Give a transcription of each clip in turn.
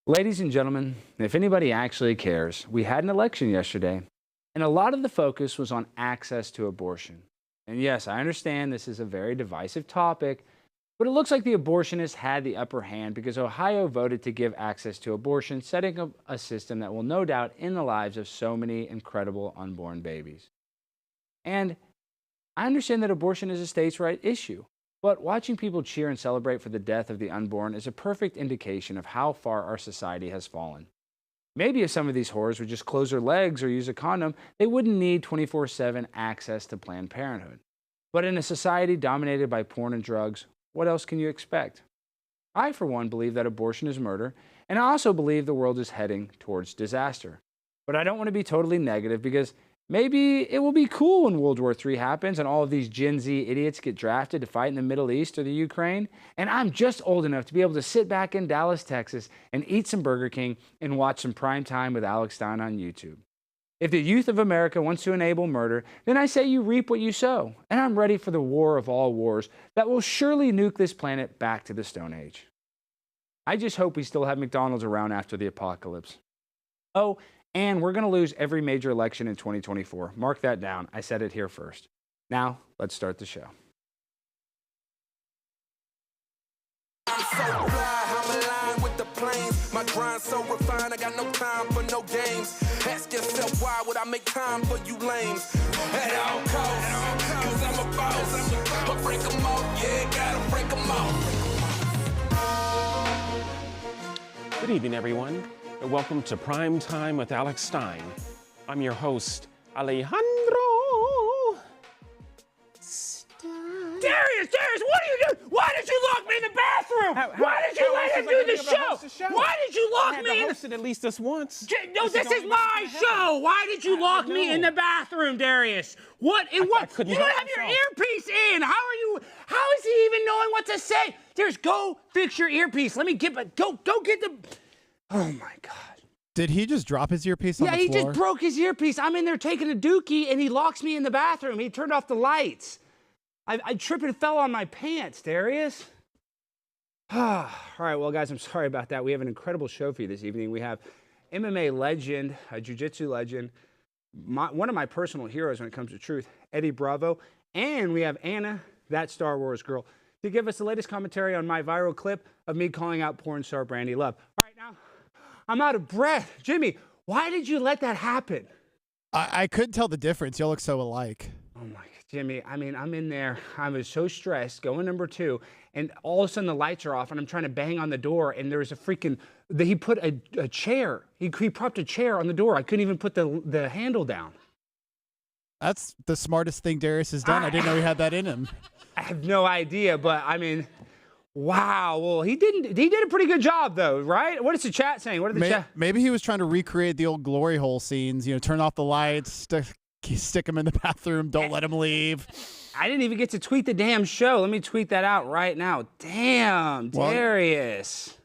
Ladies and gentlemen, if anybody actually cares, we had an election yesterday, and a lot of the focus was on access to abortion. And yes, I understand this is a very divisive topic, but it looks like the abortionists had the upper hand because Ohio voted to give access to abortion, setting up a system that will no doubt end the lives of so many incredible unborn babies. And I understand that abortion is a states' right issue. But watching people cheer and celebrate for the death of the unborn is a perfect indication of how far our society has fallen. Maybe if some of these whores would just close their legs or use a condom, they wouldn't need 24/7 access to Planned Parenthood. But in a society dominated by porn and drugs, what else can you expect? I, for one, believe that abortion is murder, and I also believe the world is heading towards disaster. But I don't want to be totally negative because maybe it will be cool when World War III happens and all of these Gen Z idiots get drafted to fight in the Middle East or the Ukraine. And I'm just old enough to be able to sit back in Dallas, Texas and eat some Burger King and watch some prime time with Alex Stein on YouTube. If the youth of America wants to enable murder, then I say you reap what you sow. And I'm ready for the war of all wars that will surely nuke this planet back to the Stone Age. I just hope we still have McDonald's around after the apocalypse. Oh, and we're going to lose every major election in 2024. Mark that down. I said it here first. Now, let's start the show. I'm so fly, I'm aligned with the planes. My grind so refined, I got no time for no games. Ask yourself why would I make time for you lames? At all costs, cause I'm a boss. But break them off, yeah, gotta break them off. Good evening, everyone. Welcome to Prime Time with Alex Stein. I'm your host, Alejandro Stein. Darius, what are you doing? Why did you lock me in the bathroom? Why did you let him do the show? Why did you lock me in the... at least this once. No, this is my show. Why did you lock me in the bathroom, Darius? What? You don't have your earpiece in. How is he even knowing what to say? Darius, go fix your earpiece. Let me get, go get the... Oh my God. Did he just drop his earpiece on the floor? Yeah, he just broke his earpiece. I'm in there taking a dookie and he locks me in the bathroom. He turned off the lights. I tripped and fell on my pants, Darius. All right, well, guys, I'm sorry about that. We have an incredible show for you this evening. We have MMA legend, a jiu-jitsu legend, one of my personal heroes when it comes to truth, Eddie Bravo, and we have Anna, that Star Wars girl, to give us the latest commentary on my viral clip of me calling out porn star Brandi Love. All right, now, I'm out of breath. Jimmy, why did you let that happen? I couldn't tell the difference. Y'all look so alike. Oh, my God, Jimmy, I mean, I'm in there. I was so stressed, going number 2, and all of a sudden the lights are off, and I'm trying to bang on the door, and there's a freaking, he put a chair. He propped a chair on the door. I couldn't even put the handle down. That's the smartest thing Darius has done. I didn't know he had that in him. I have no idea, but I mean, wow. Well, he did a pretty good job, though, right? What is the chat saying? What did the chat? Maybe he was trying to recreate the old glory hole scenes. You know, turn off the lights, stick him in the bathroom, don't let him leave. I didn't even get to tweet the damn show. Let me tweet that out right now. Damn, Darius.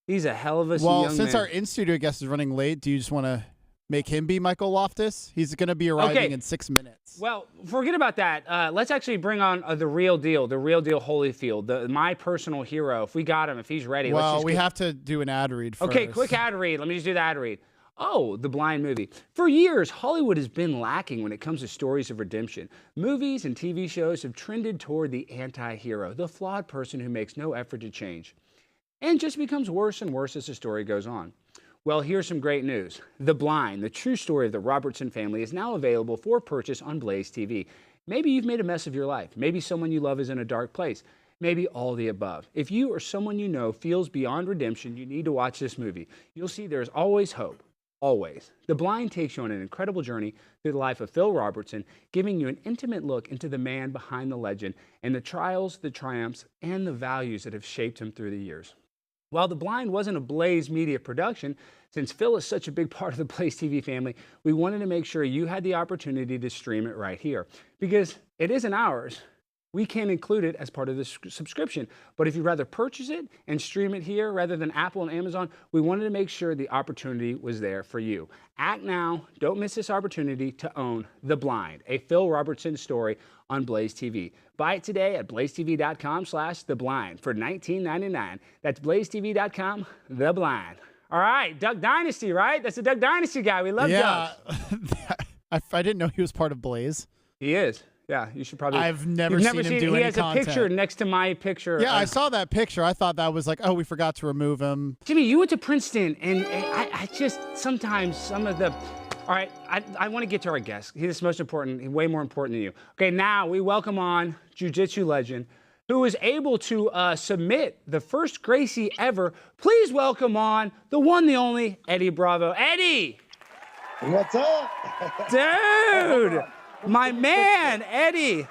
He's a hell of a young man. Well, since our in-studio guest is running late, do you just want to make him be Michael Loftus? He's going to be arriving in 6 minutes. Well, forget about that. Let's actually bring on the real deal Holyfield, my personal hero. If we got him, if he's ready. Well, we have to do an ad read first. Okay, quick ad read. Let me just do the ad read. Oh, The Blind movie. For years, Hollywood has been lacking when it comes to stories of redemption. Movies and TV shows have trended toward the anti-hero, the flawed person who makes no effort to change, and just becomes worse and worse as the story goes on. Well, here's some great news. The Blind, the true story of the Robertson family, is now available for purchase on Blaze TV. Maybe you've made a mess of your life. Maybe someone you love is in a dark place. Maybe all the above. If you or someone you know feels beyond redemption, you need to watch this movie. You'll see there's always hope. Always. The Blind takes you on an incredible journey through the life of Phil Robertson, giving you an intimate look into the man behind the legend and the trials, the triumphs, and the values that have shaped him through the years. While The Blind wasn't a Blaze Media production, since Phil is such a big part of the Blaze TV family, we wanted to make sure you had the opportunity to stream it right here. Because it isn't ours, we can include it as part of the subscription. But if you'd rather purchase it and stream it here rather than Apple and Amazon, we wanted to make sure the opportunity was there for you. Act now. Don't miss this opportunity to own The Blind, a Phil Robertson story on Blaze TV. Buy it today at blazetv.com/theblind for $19.99. That's blazetv.com, The Blind. All right, Duck Dynasty, right? That's the Duck Dynasty guy. We love Yeah. Ducks. I didn't know he was part of Blaze. He is. Yeah, you should probably. I've never You've seen him do He any has content. a picture next to my picture. Yeah, I saw that picture. I thought that was like, oh, we forgot to remove him. Jimmy, you went to Princeton, and I just sometimes some of the. All right, I want to get to our guest. He's most important, way more important than you. Okay, now we welcome on jiu-jitsu legend who was able to submit the first Gracie ever. Please welcome on the one, the only, Eddie Bravo. Eddie! What's up? Dude! My man, Eddie!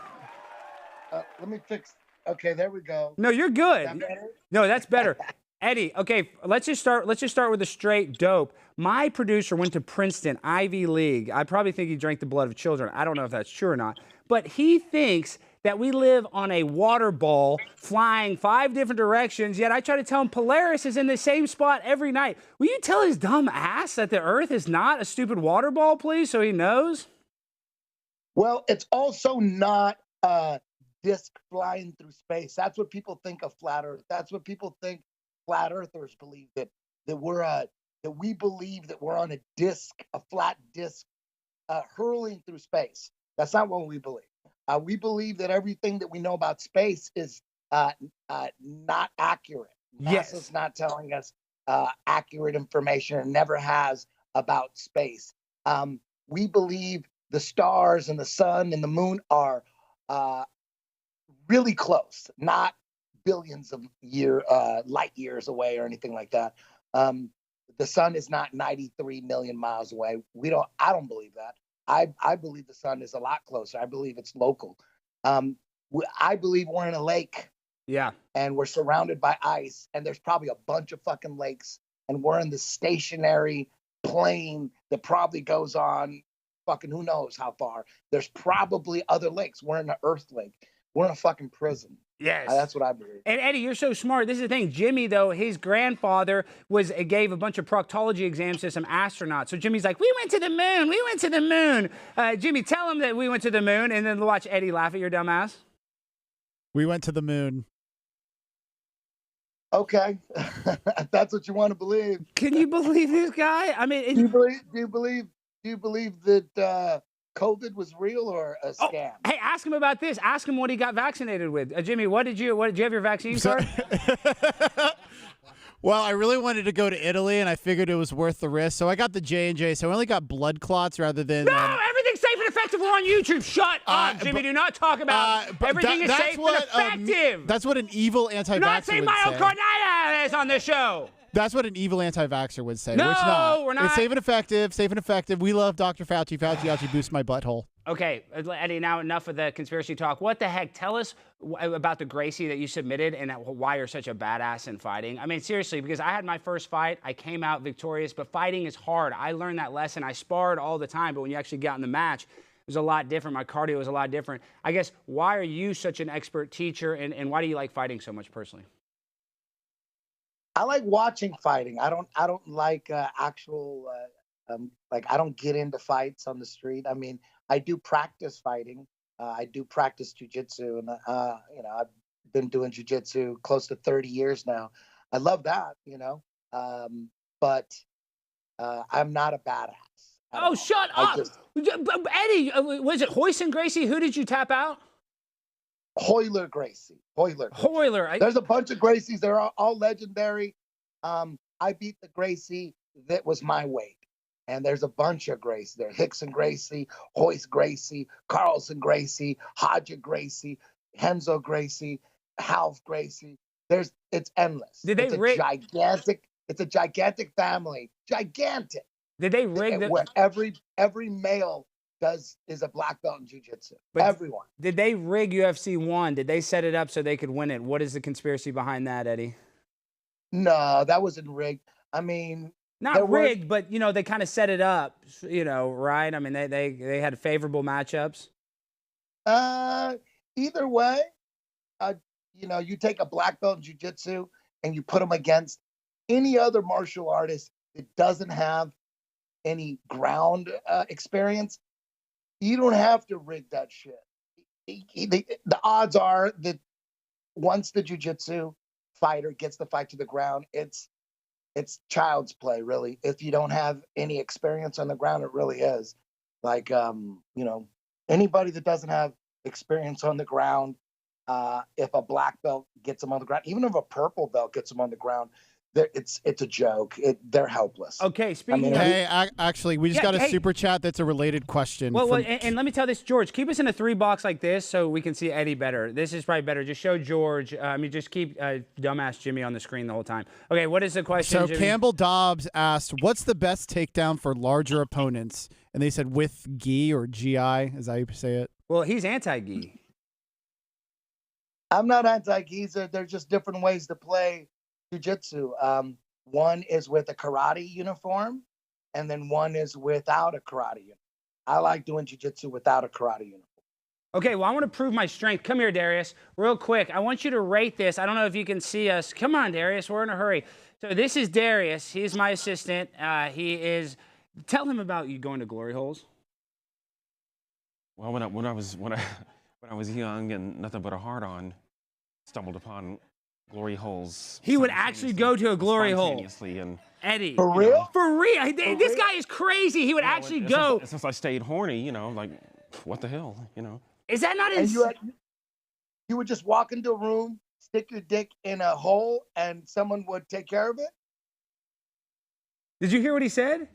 Let me fix. Okay, there we go. No, you're good. Is that better? No, that's better. Eddie, okay, let's just start with a straight dope. My producer went to Princeton, Ivy League. I probably think he drank the blood of children. I don't know if that's true or not. But he thinks that we live on a water ball flying 5 different directions, yet I try to tell him Polaris is in the same spot every night. Will you tell his dumb ass that the Earth is not a stupid water ball, please, so he knows? Well, it's also not a disc flying through space. That's what people think of flat Earth. That's what people think flat earthers believe, that we believe that we're on a disc, a flat disc, hurling through space. That's not what we believe. We believe that everything that we know about space is not accurate. Yes. NASA's not telling us accurate information, and never has, about space. We believe the stars and the sun and the moon are really close, not billions of light years away or anything like that. The sun is not 93 million miles away. I don't believe that. I believe the sun is a lot closer. I believe it's local. I believe we're in a lake. Yeah. And we're surrounded by ice, and there's probably a bunch of fucking lakes, and we're in this stationary plane that probably goes on fucking who knows how far. There's probably other lakes. We're in an Earth lake. We're in a fucking prison. Yes. That's what I believe. And Eddie, you're so smart. This is the thing. Jimmy, though, his grandfather gave a bunch of proctology exams to some astronauts. So Jimmy's like, we went to the moon. We went to the moon. Jimmy, tell him that we went to the moon, and then watch Eddie laugh at your dumb ass. We went to the moon. Okay. That's what you want to believe. Can you believe this guy? I mean, do you believe that COVID was real or a scam? Hey, ask him about this. Ask him what he got vaccinated with. Jimmy, did you have your vaccine card? Well, I really wanted to go to Italy, and I figured it was worth the risk, so I got the J&J. So I only got blood clots rather than. No, everything's safe and effective. We're on YouTube. Shut up, Jimmy. Do not talk about everything is safe and effective. That's what an evil anti-vaxxer would say. Not say myocarditis on this show. That's what an evil anti-vaxxer would say. No, which not. We're not. It's safe and effective. Safe and effective. We love Dr. Fauci. Fauci actually boosts my butthole. Okay, Eddie, now enough of the conspiracy talk. What the heck? Tell us about the Gracie that you submitted and why you're such a badass in fighting. I mean, seriously, because I had my first fight. I came out victorious, but fighting is hard. I learned that lesson. I sparred all the time, but when you actually got in the match, it was a lot different. My cardio was a lot different. I guess, why are you such an expert teacher, and why do you like fighting so much personally? I like watching fighting. I don't like actual I don't get into fights on the street. I mean, I do practice fighting. I do practice jiu-jitsu, and I've been doing jiu-jitsu close to 30 years now. I love that, but I'm not a badass. Oh, shut up! Eddie, was it Hoist and Gracie? Who did you tap out? Hoyler Gracie. Hoyler. There's a bunch of Gracies. They're all legendary. I beat the Gracie that was my weight. And there's a bunch of Gracie. There's Hickson Gracie, Hoist Gracie, Carlson Gracie, Hodja Gracie, Henzo Gracie, Half Gracie. It's endless. It's a gigantic family. Gigantic. Did they rig where every male is a black belt in jiu-jitsu. Everyone. Did they rig UFC 1? Did they set it up so they could win it? What is the conspiracy behind that, Eddie? No, that wasn't rigged. I mean, not rigged, but they kind of set it up, right? I mean, they had favorable matchups. Either way, you take a black belt in jiu-jitsu and you put them against any other martial artist that doesn't have any ground experience. You don't have to rig that shit. The odds are that once the jiu-jitsu fighter gets the fight to the ground, it's it's child's play, really. If you don't have any experience on the ground, it really is. Like, anybody that doesn't have experience on the ground, if a black belt gets them on the ground, even if a purple belt gets them on the ground, it's a joke. They're helpless. Okay, speaking of... Hey, actually, we just got a super chat that's a related question. Well, and let me tell this, George, keep us in a 3-box like this so we can see Eddie better. This is probably better. Just show George. Just keep dumbass Jimmy on the screen the whole time. Okay, what is the question, So Jimmy? Campbell Dobbs asked, what's the best takedown for larger opponents? And they said with gi or GI, is that how you say it? Well, he's anti-gi. I'm not anti-gi. They're just different ways to play jiu-jitsu. One is with a karate uniform, and then one is without a karate uniform. I like doing jiu-jitsu without a karate uniform. Okay, well, I want to prove my strength. Come here, Darius, real quick. I want you to rate this. I don't know if you can see us. Come on, Darius, we're in a hurry. So this is Darius. He's my assistant. He is... Tell him about you going to glory holes. Well, when I was young and nothing but a hard on, stumbled upon glory holes. He would actually go to a glory hole. And Eddie. For real? For real. This guy is crazy. He would actually go. Since I stayed horny, like, what the hell, Is that not And insane? you would just walk into a room, stick your dick in a hole, and someone would take care of it? Did you hear what he said?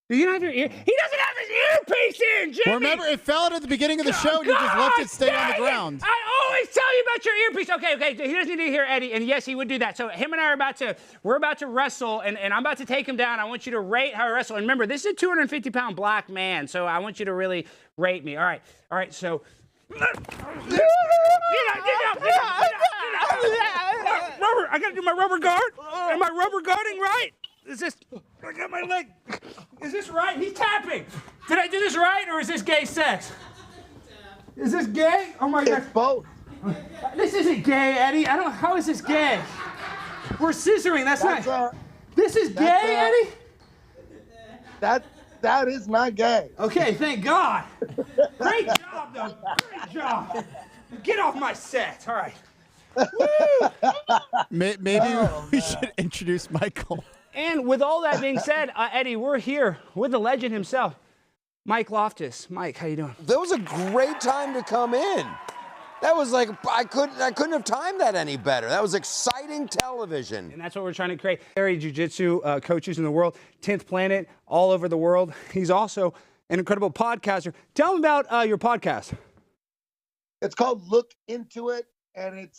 Do you not have your ear? He doesn't have his earpiece in, Jimmy! Well, remember, it fell out at the beginning of the show, and you just left it stay on the ground. I always tell you about your earpiece. Okay, he doesn't need to hear Eddie, and yes, he would do that. So him and I are we're about to wrestle, and I'm about to take him down. I want you to rate how I wrestle. And remember, this is a 250-pound black man, so I want you to really rate me. All right, so... Get out. Rubber, I gotta do my rubber guard. Am I rubber guarding right? I got my leg. Is this right? He's tapping. Did I do this right, or is this gay sex? Is this gay? Oh my God. It's both. This isn't gay, Eddie. How is this gay? We're scissoring. That's not. This is gay, Eddie? That is not gay. Okay, thank God. Great job, though. Great job. Get off my set. All right. Woo! Maybe we should introduce Michael. And with all that being said, Eddie, we're here with the legend himself, Mike Loftus. Mike, how you doing? That was a great time to come in. That was like, I couldn't have timed that any better. That was exciting television. And that's what we're trying to create. Jiu-jitsu coaches in the world, 10th planet, all over the world. He's also an incredible podcaster. Tell him about your podcast. It's called Look Into It, and it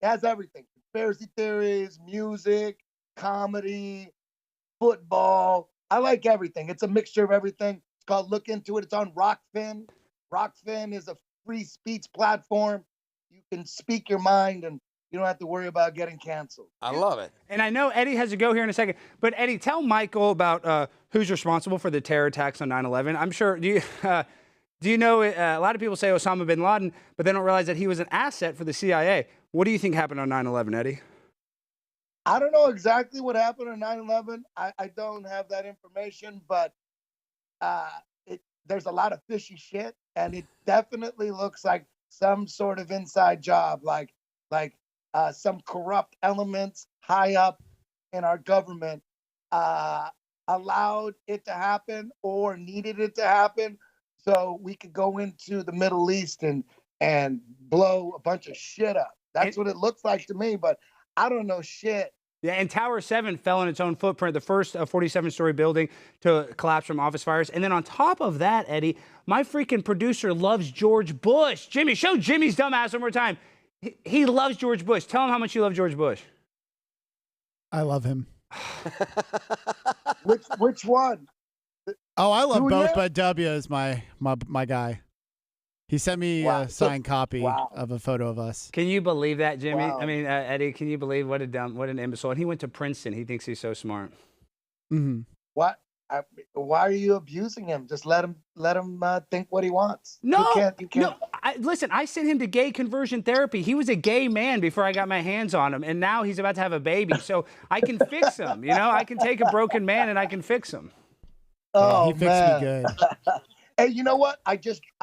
has everything. Conspiracy theories, music, comedy, football. I like everything. It's a mixture of everything. It's called Look Into It. It's on Rockfin. Rockfin is a free speech platform. You can speak your mind, and you don't have to worry about getting canceled. I love it. And I know Eddie has to go here in a second, but Eddie, tell Michael about who's responsible for the terror attacks on 9/11. I'm sure, do you know, a lot of people say Osama bin Laden, but they don't realize that he was an asset for the CIA. What do you think happened on 9/11, Eddie? I don't know exactly what happened on 9/11. I don't have that information, but there's a lot of fishy shit, and it definitely looks like some sort of inside job, like some corrupt elements high up in our government allowed it to happen or needed it to happen so we could go into the Middle East and blow a bunch of shit up. That's what it looks like to me, but I don't know shit. Yeah, and Tower 7 fell in its own footprint, the first 47-story building to collapse from office fires. And then on top of that, Eddie, my freaking producer loves George Bush. Jimmy, show Jimmy's dumbass one more time. He loves George Bush. Tell him how much you love George Bush. I love him. Which one? Oh, I love Who both, you? but W is my guy. He sent me a signed copy of a photo of us. Can you believe that, Jimmy? Wow. I mean, Eddie, can you believe what an imbecile? And he went to Princeton. He thinks he's so smart. Mm-hmm. What? Why are you abusing him? Just let him think what he wants. No, you can't. no. Listen, I sent him to gay conversion therapy. He was a gay man before I got my hands on him, and now he's about to have a baby. So I can fix him. You know, I can take a broken man and I can fix him. Oh, he fixed man. me good. Hey, you know what? I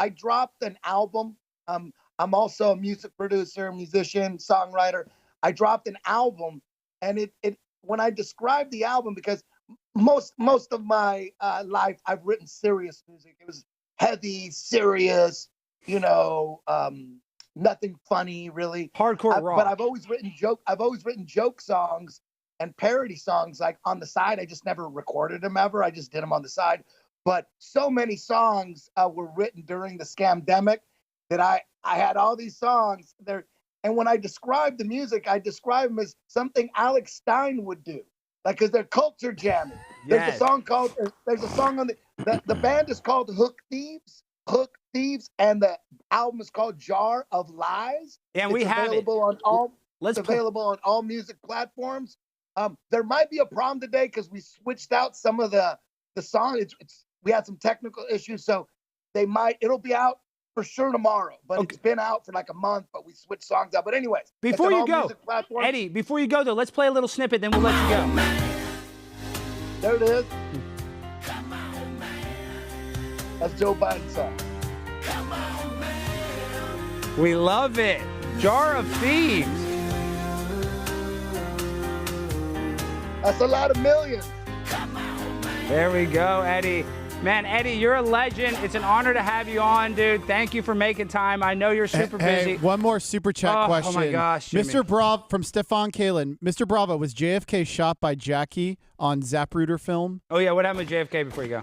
dropped an album. I'm also a music producer, musician, songwriter. I dropped an album, and it describe the album, because most of my life I've written serious music. It was heavy, serious, nothing funny really. Hardcore rock. But I've always written joke songs and parody songs like on the side. I just never recorded them ever. I just did them on the side. But so many songs were written during the scamdemic that I had all these songs there. And when I describe the music, I describe them as something Alex Stein would do, like, because they're culture jamming. There's Yes. a song on the band is called Hook Thieves, and the album is called Jar of Lies. Yeah, and we have it. On all. Let's It's available on all music platforms. There might be a problem today because we switched out some of the song. We had some technical issues, so it'll be out for sure tomorrow. But Okay. It's been out for like a month, but we switched songs out. But anyways, Before it's on you all go, music platforms. Eddie, before you go though, let's play a little snippet, then we'll let you go. There it is. That's Joe Biden's song. We love it. Jar of Thieves. That's a lot of millions. There we go, Eddie. Man, Eddie, you're a legend. It's an honor to have you on, dude. Thank you for making time. I know you're super busy. Hey, one more super chat question. Oh my gosh, Jimmy. Mr. Bravo from Stefan Kalin. Mr. Bravo, was JFK shot by Jackie on Zapruder film? Oh yeah, what happened with JFK before you go?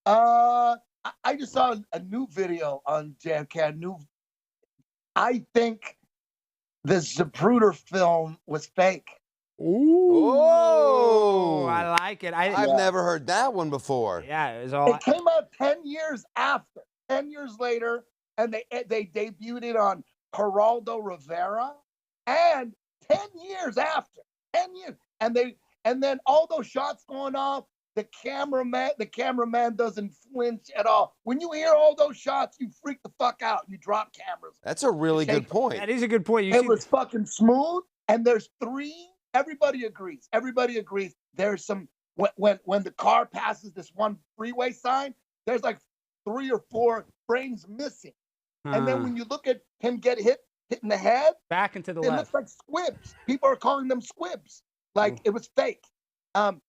I just saw a new video on JFK. I think the Zapruder film was fake. Oh, I like it. I've never heard that one before. Yeah, it was all. It came out 10 years after, 10 years later, and they debuted it on Geraldo Rivera, and 10 years after, 10 years, and then all those shots going off, the cameraman doesn't flinch at all. When you hear all those shots, you freak the fuck out. You drop cameras. That's a really good point. That is a good point. It was fucking smooth, and there's three. Everybody agrees. There's some when the car passes this one freeway sign, there's like 3 or 4 frames missing. And then when you look at him get hit in the head, back into the it left. looks like squibs. People are calling them squibs, like it was fake. And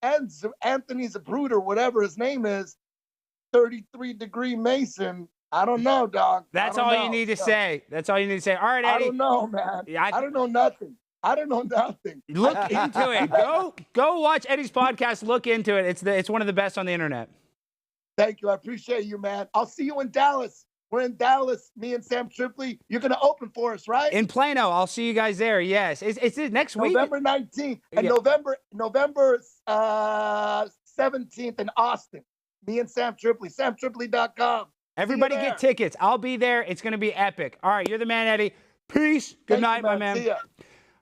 Anthony Zapruder, whatever his name is, 33-degree Mason. I don't know, dog. That's all you need to say. That's all you need to say. All right, Eddie. I don't know, man. Yeah, I don't know nothing. Look into it. Go watch Eddie's podcast. Look into it. It's one of the best on the internet. Thank you. I appreciate you, man. I'll see you in Dallas. We're in Dallas. Me and Sam Tripoli. You're gonna open for us, right? In Plano. I'll see you guys there. Yes. It's next week. November 19th and Yeah. November 17th in Austin. Me and Sam Tripoli. SamTripoli.com. Everybody get tickets. I'll be there. It's gonna be epic. All right, you're the man, Eddie. Peace. Good night, my man. See ya.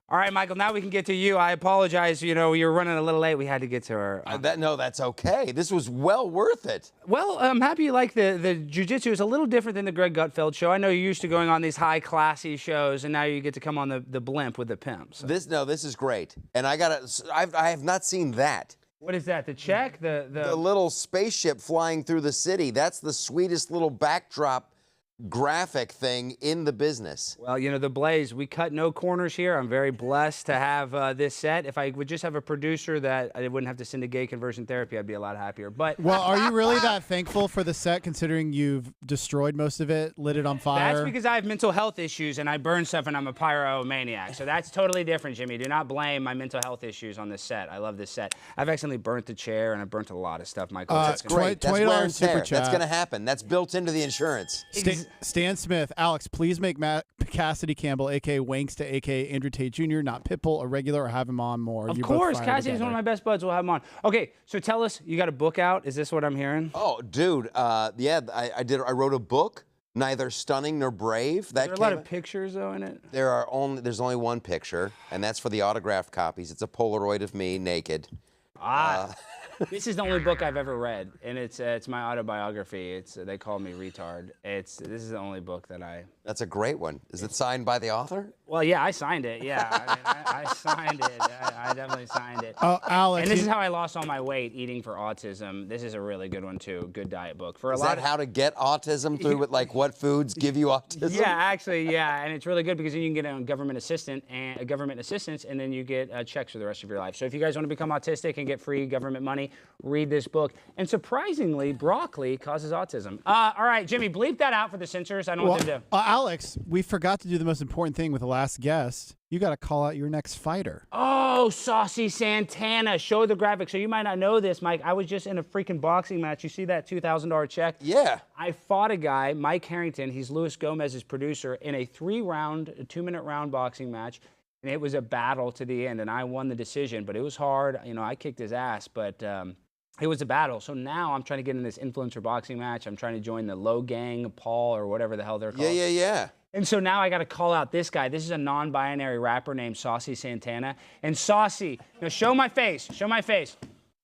All right, Michael, now we can get to you. I apologize. You were running a little late. We had to get to our... That's okay. This was well worth it. Well, I'm happy you like the jiu-jitsu. It's a little different than the Greg Gutfeld show. I know you're used to going on these high classy shows, and now you get to come on the blimp with the pimps. So. This is great. And I have not seen that. What is that? The check? The little spaceship flying through the city. That's the sweetest little backdrop graphic thing in the business. Well, the Blaze, we cut no corners here. I'm very blessed to have this set. If I would just have a producer that I wouldn't have to send to gay conversion therapy, I'd be a lot happier. But Well, are you really that thankful for the set, considering you've destroyed most of it, lit it on fire? that's because I have mental health issues and I burn stuff and I'm a pyromaniac. So that's totally different, Jimmy. Do not blame my mental health issues on this set. I love this set. I've accidentally burnt the chair and I've burnt a lot of stuff, Michael. That's great. That's $20 wear and tear. super That's chat. going to happen. That's built into the insurance. Stan Smith, Alex, please make Matt Cassidy Campbell, a.k.a. Wanksta, a.k.a. Andrew Tate Jr., not Pitbull, a regular, or have him on more. Of You both course, fire Cassidy's one of my best buds. We'll have him on. Okay, so tell us, you got a book out? Is this what I'm hearing? Oh, dude. Yeah, I did. I wrote a book, Neither Stunning Nor Brave. Is there a lot of pictures, though, in it? There's only one picture, and that's for the autographed copies. It's a Polaroid of me naked. This is the only book I've ever read, and it's my autobiography. They call me retard. This is the only book that I That's a great one. Is it signed by the author? Well, yeah, I signed it. Yeah, I mean, I signed it. I definitely signed it. Oh, Alex. And this is how I lost all my weight, eating for autism. This is a really good one too. Good diet book for a Is lot that of. how to get autism through with like what foods give you autism? Yeah, actually, yeah, and it's really good because then you can get a government assistance, and then you get checks for the rest of your life. So if you guys want to become autistic and get free government money, read this book. And surprisingly, broccoli causes autism. All right, Jimmy, bleep that out for the censors. I don't want them to. Alex, we forgot to do the most important thing with the last guest. You got to call out your next fighter. Oh, Saucy Santana. Show the graphic. So you might not know this, Mike. I was just in a freaking boxing match. You see that $2,000 check? Yeah. I fought a guy, Mike Harrington. He's Luis Gomez's producer, in a 2-minute round boxing match. And it was a battle to the end. And I won the decision, but it was hard. You know, I kicked his ass, but it was a battle. So now I'm trying to get in this influencer boxing match. I'm trying to join the Low Gang, Paul, or whatever the hell they're called. Yeah. And so now I got to call out this guy. This is a non-binary rapper named Saucy Santana. And Saucy, now show my face.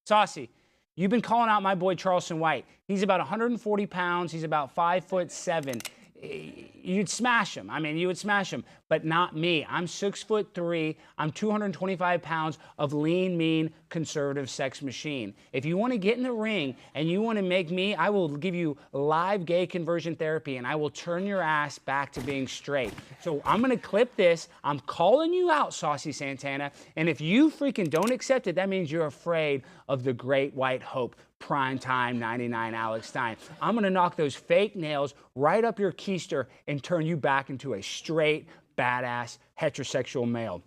Saucy, you've been calling out my boy Charleston White. He's about 140 pounds. He's about 5'7". You'd smash him. I mean, you would smash him, but not me. I'm 6'3". I'm 225 pounds of lean, mean, conservative sex machine. If you want to get in the ring and you want to make me, I will give you live gay conversion therapy and I will turn your ass back to being straight. So I'm going to clip this. I'm calling you out, Saucy Santana. And if you freaking don't accept it, that means you're afraid of the great white hope. Primetime 99 Alex Stein. I'm going to knock those fake nails right up your keister and turn you back into a straight, badass, heterosexual male.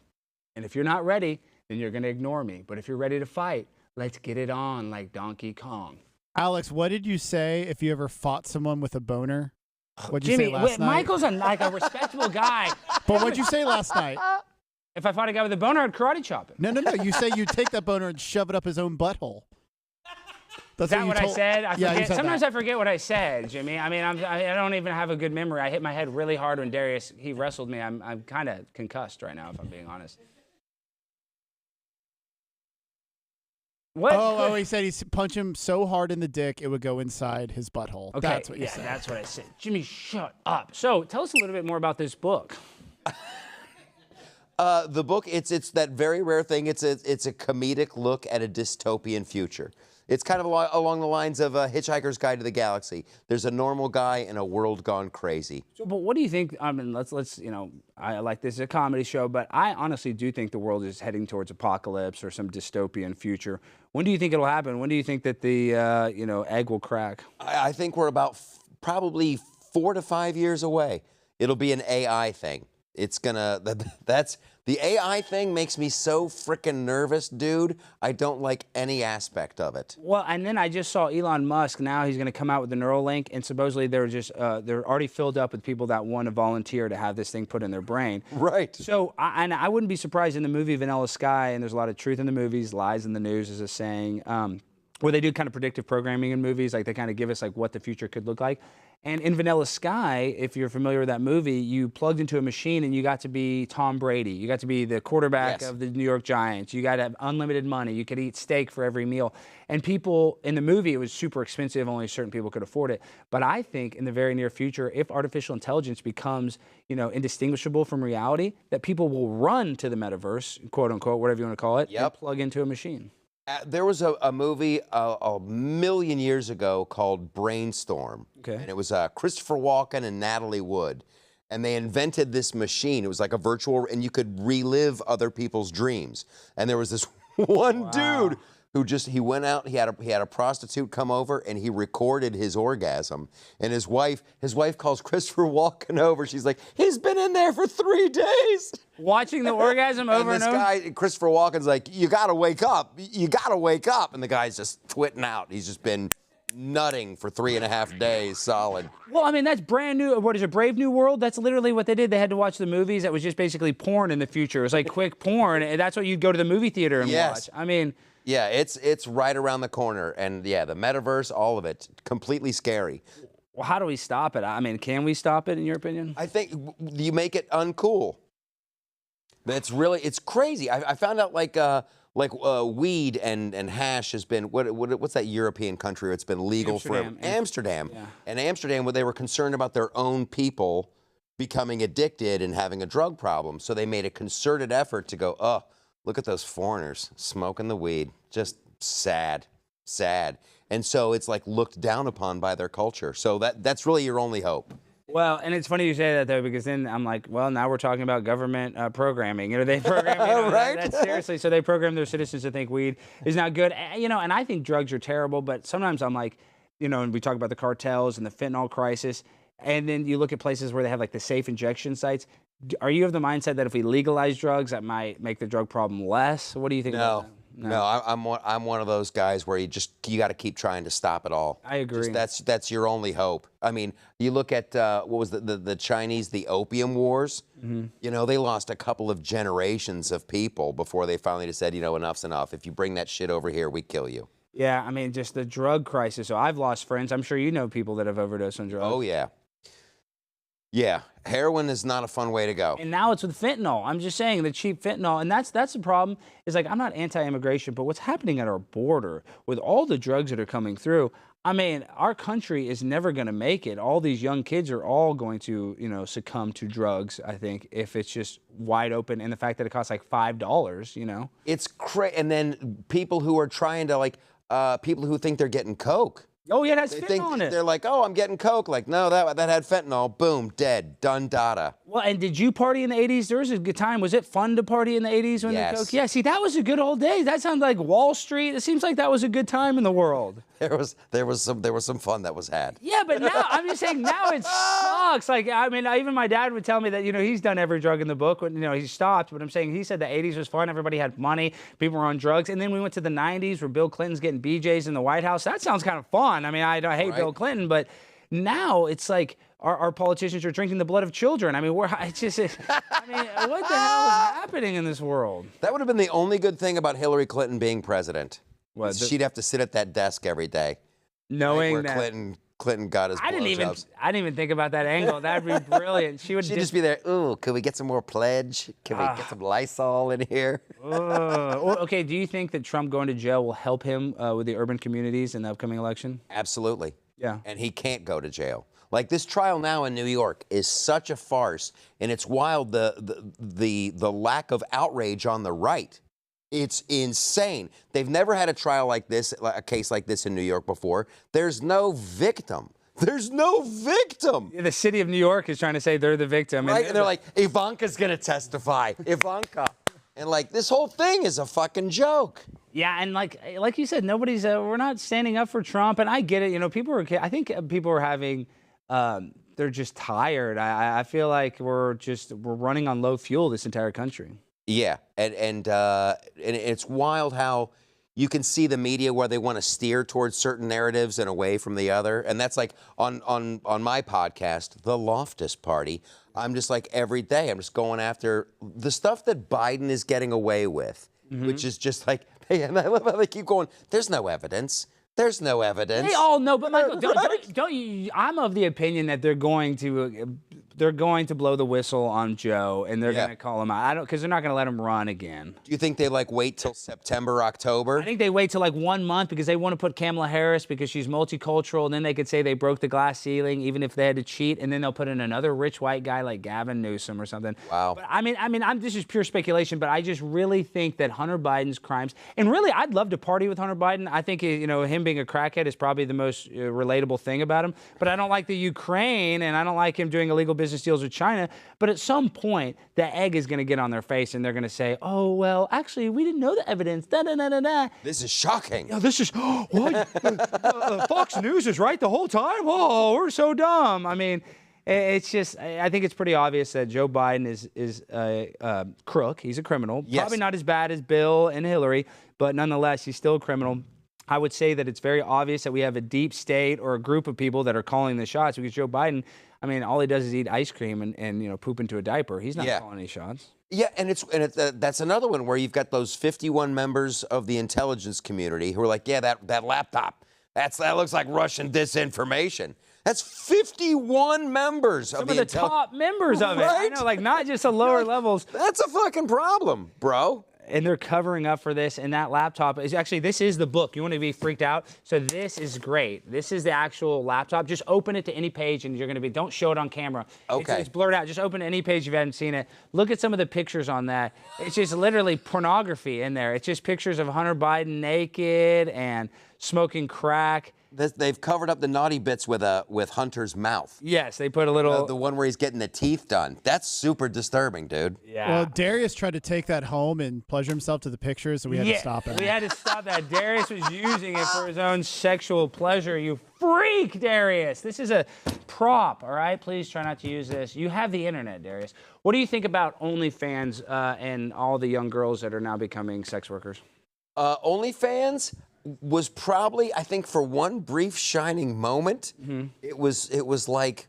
And if you're not ready, then you're going to ignore me. But if you're ready to fight, let's get it on like Donkey Kong. Alex, what did you say if you ever fought someone with a boner? What'd you Jimmy, say last night? Michael's like a respectable guy. But what'd you say last night? If I fought a guy with a boner, I'd karate chop him. No. You say you take that boner and shove it up his own butthole. Is that what I said? I forget. Sometimes I forget what I said, Jimmy. I mean, I don't even have a good memory. I hit my head really hard when Darius, he wrestled me. I'm kind of concussed right now, if I'm being honest. What? Oh, he said he'd punch him so hard in the dick it would go inside his butthole. Okay, that's what you said. That's what I said. Jimmy, shut up. So tell us a little bit more about this book. The book, it's that very rare thing. It's a comedic look at a dystopian future. It's kind of along the lines of Hitchhiker's Guide to the Galaxy. There's a normal guy in a world gone crazy. So, but what do you think? I mean, let's I like this as a comedy show, but I honestly do think the world is heading towards apocalypse or some dystopian future. When do you think it'll happen? When do you think that the egg will crack? I think we're about probably 4 to 5 years away. It'll be an AI thing. It's gonna, the AI thing makes me so freaking nervous, dude. I don't like any aspect of it. Well, and then I just saw Elon Musk. Now he's going to come out with the Neuralink, and supposedly they're already filled up with people that want to volunteer to have this thing put in their brain. Right. So, I wouldn't be surprised in the movie Vanilla Sky, and there's a lot of truth in the movies, lies in the news, is a saying, where they do kind of predictive programming in movies, like they kind of give us like what the future could look like. And in Vanilla Sky, if you're familiar with that movie, you plugged into a machine and you got to be Tom Brady. You got to be the quarterback of the New York Giants. You got to have unlimited money. You could eat steak for every meal. And people in the movie, it was super expensive. Only certain people could afford it. But I think in the very near future, if artificial intelligence becomes, indistinguishable from reality, that people will run to the metaverse, quote unquote, whatever you want to call it, and plug into a machine. There was a movie a million years ago called Brainstorm. Okay. And it was Christopher Walken and Natalie Wood. And they invented this machine. It was like a virtual, and you could relive other people's dreams. And there was this one dude who he went out, he had a prostitute come over and he recorded his orgasm. And his wife calls Christopher Walken over. She's like, he's been in there for 3 days. Watching the orgasm over and over? And this guy, Christopher Walken's like, you gotta wake up. You gotta wake up. And the guy's just twitting out. He's just been nutting for 3.5 days solid. Well, I mean, that's brand new. What is it, Brave New World? That's literally what they did. They had to watch the movies. That was just basically porn in the future. It was like quick porn. And that's what you'd go to the movie theater and watch. I mean... Yeah, it's right around the corner. And yeah, the metaverse, all of it, completely scary. Well, how do we stop it? I mean, can we stop it, in your opinion? I think you make it uncool. It's crazy. I found out like weed and hash has been, what's that European country where it's been legal for Amsterdam. Yeah. And Amsterdam, where they were concerned about their own people becoming addicted and having a drug problem. So they made a concerted effort to go, oh, look at those foreigners smoking the weed. Just sad. And so it's like looked down upon by their culture. So that's really your only hope. Well, and it's funny you say that, though, because then I'm like, well, now we're talking about government programming. They program, Right? that seriously. So they program their citizens to think weed is not good. And I think drugs are terrible, but sometimes I'm like, and we talk about the cartels and the fentanyl crisis, and then you look at places where they have like the safe injection sites. Are you of the mindset that if we legalize drugs, that might make the drug problem less? What do you think about that? No, I'm one of those guys where you got to keep trying to stop it all. I agree. That's your only hope. I mean, you look at what was the Chinese, the Opium Wars. Mm-hmm. They lost a couple of generations of people before they finally just said, enough's enough. If you bring that shit over here, we kill you. Yeah, I mean, just the drug crisis. So I've lost friends. I'm sure you know people that have overdosed on drugs. Oh yeah. Yeah, heroin is not a fun way to go. And now it's with fentanyl. I'm just saying, the cheap fentanyl. And that's the problem. Is like, I'm not anti-immigration, but what's happening at our border with all the drugs that are coming through, I mean, our country is never going to make it. All these young kids are all going to, succumb to drugs, I think, if it's just wide open. And the fact that it costs like $5, It's crazy. And then people who are trying to, people who think they're getting Coke. Oh, yeah, that's fentanyl on it. They're like, oh, I'm getting Coke. Like, no, that had fentanyl. Boom, dead, done, data. Well, and did you party in the 80s? There was a good time. Was it fun to party in the 80s when the Coke? Yeah, see, that was a good old day. That sounds like Wall Street. It seems like that was a good time in the world. There was some fun that was had. Yeah, but now, I'm just saying, now it sucks. Like, I mean, even my dad would tell me that, he's done every drug in the book when, he stopped. But I'm saying, he said the 80s was fun. Everybody had money. People were on drugs. And then we went to the 90s where Bill Clinton's getting BJs in the White House. That sounds kind of fun. I mean, I hate Bill Clinton, but now it's like our politicians are drinking the blood of children. I mean, what the hell is happening in this world? That would have been the only good thing about Hillary Clinton being president. She'd have to sit at that desk every day, knowing where that Clinton got his blowjobs. I didn't even think about that angle. That'd be brilliant. She'd just be there. Ooh, could we get some more pledge? Can we get some Lysol in here? Okay. Do you think that Trump going to jail will help him with the urban communities in the upcoming election? Absolutely. Yeah. And he can't go to jail. Like, this trial now in New York is such a farce, and it's wild the lack of outrage on the right. It's insane. They've never had a trial like this, a case like this in New York before. There's no victim. There's no victim. Yeah, the city of New York is trying to say they're the victim. Right? And they're like, Ivanka's going to testify. Ivanka. And like, this whole thing is a fucking joke. Yeah, and like you said, we're not standing up for Trump, and I get it. I think people are having, they're just tired. I feel like we're running on low fuel, this entire country. Yeah, and it's wild how you can see the media where they want to steer towards certain narratives and away from the other. And that's like on my podcast, The Loftus Party. I'm just like, every day, I'm just going after the stuff that Biden is getting away with, which is just like, hey, and I love how they keep going, there's no evidence. There's no evidence. They all know, but Michael, don't you? I'm of the opinion that they're going to blow the whistle on Joe, and they're going to call him out. Because they're not going to let him run again. Do you think they wait till September, October? I think they wait till 1 month because they want to put Kamala Harris because she's multicultural, and then they could say they broke the glass ceiling even if they had to cheat, and then they'll put in another rich white guy like Gavin Newsom or something. Wow. But this is pure speculation, but I just really think that Hunter Biden's crimes, and really I'd love to party with Hunter Biden. I think him being a crackhead is probably the most relatable thing about him. But I don't like the Ukraine, and I don't like him doing illegal business deals with China. But at some point, the egg is going to get on their face, and they're going to say, "Oh well, actually, we didn't know the evidence." Da da da da da. This is shocking. Yeah, this is what Fox News is right the whole time. Oh, we're so dumb. I mean, it's just. I think it's pretty obvious that Joe Biden is a crook. He's a criminal. Yes. Probably not as bad as Bill and Hillary, but nonetheless, he's still a criminal. I would say that it's very obvious that we have a deep state or a group of people that are calling the shots because Joe Biden, all he does is eat ice cream and poop into a diaper. He's not calling any shots. Yeah, and that's another one where you've got those 51 members of the intelligence community who are like, yeah, that laptop, that looks like Russian disinformation. That's 51 members of the top members of it. Right? I know, not just the lower levels. That's a fucking problem, bro. and they're covering up for this. And that laptop is actually, this is the book. You want to be freaked out? So this is great. This is the actual laptop. Just open it to any page and you're going to be, don't show it on camera. Okay. It's blurred out. Just open any page if you haven't seen it. Look at some of the pictures on that. It's just literally pornography in there. It's just pictures of Hunter Biden naked and smoking crack. They've covered up the naughty bits with Hunter's mouth. Yes, they put a little. The one where he's getting the teeth done. That's super disturbing, dude. Yeah. Well, Darius tried to take that home and pleasure himself to the pictures, so we had to stop him. We had to stop that. Darius was using it for his own sexual pleasure. You freak, Darius. This is a prop, all right? Please try not to use this. You have the internet, Darius. What do you think about OnlyFans and all the young girls that are now becoming sex workers? OnlyFans was probably, I think, for one brief shining moment, it was like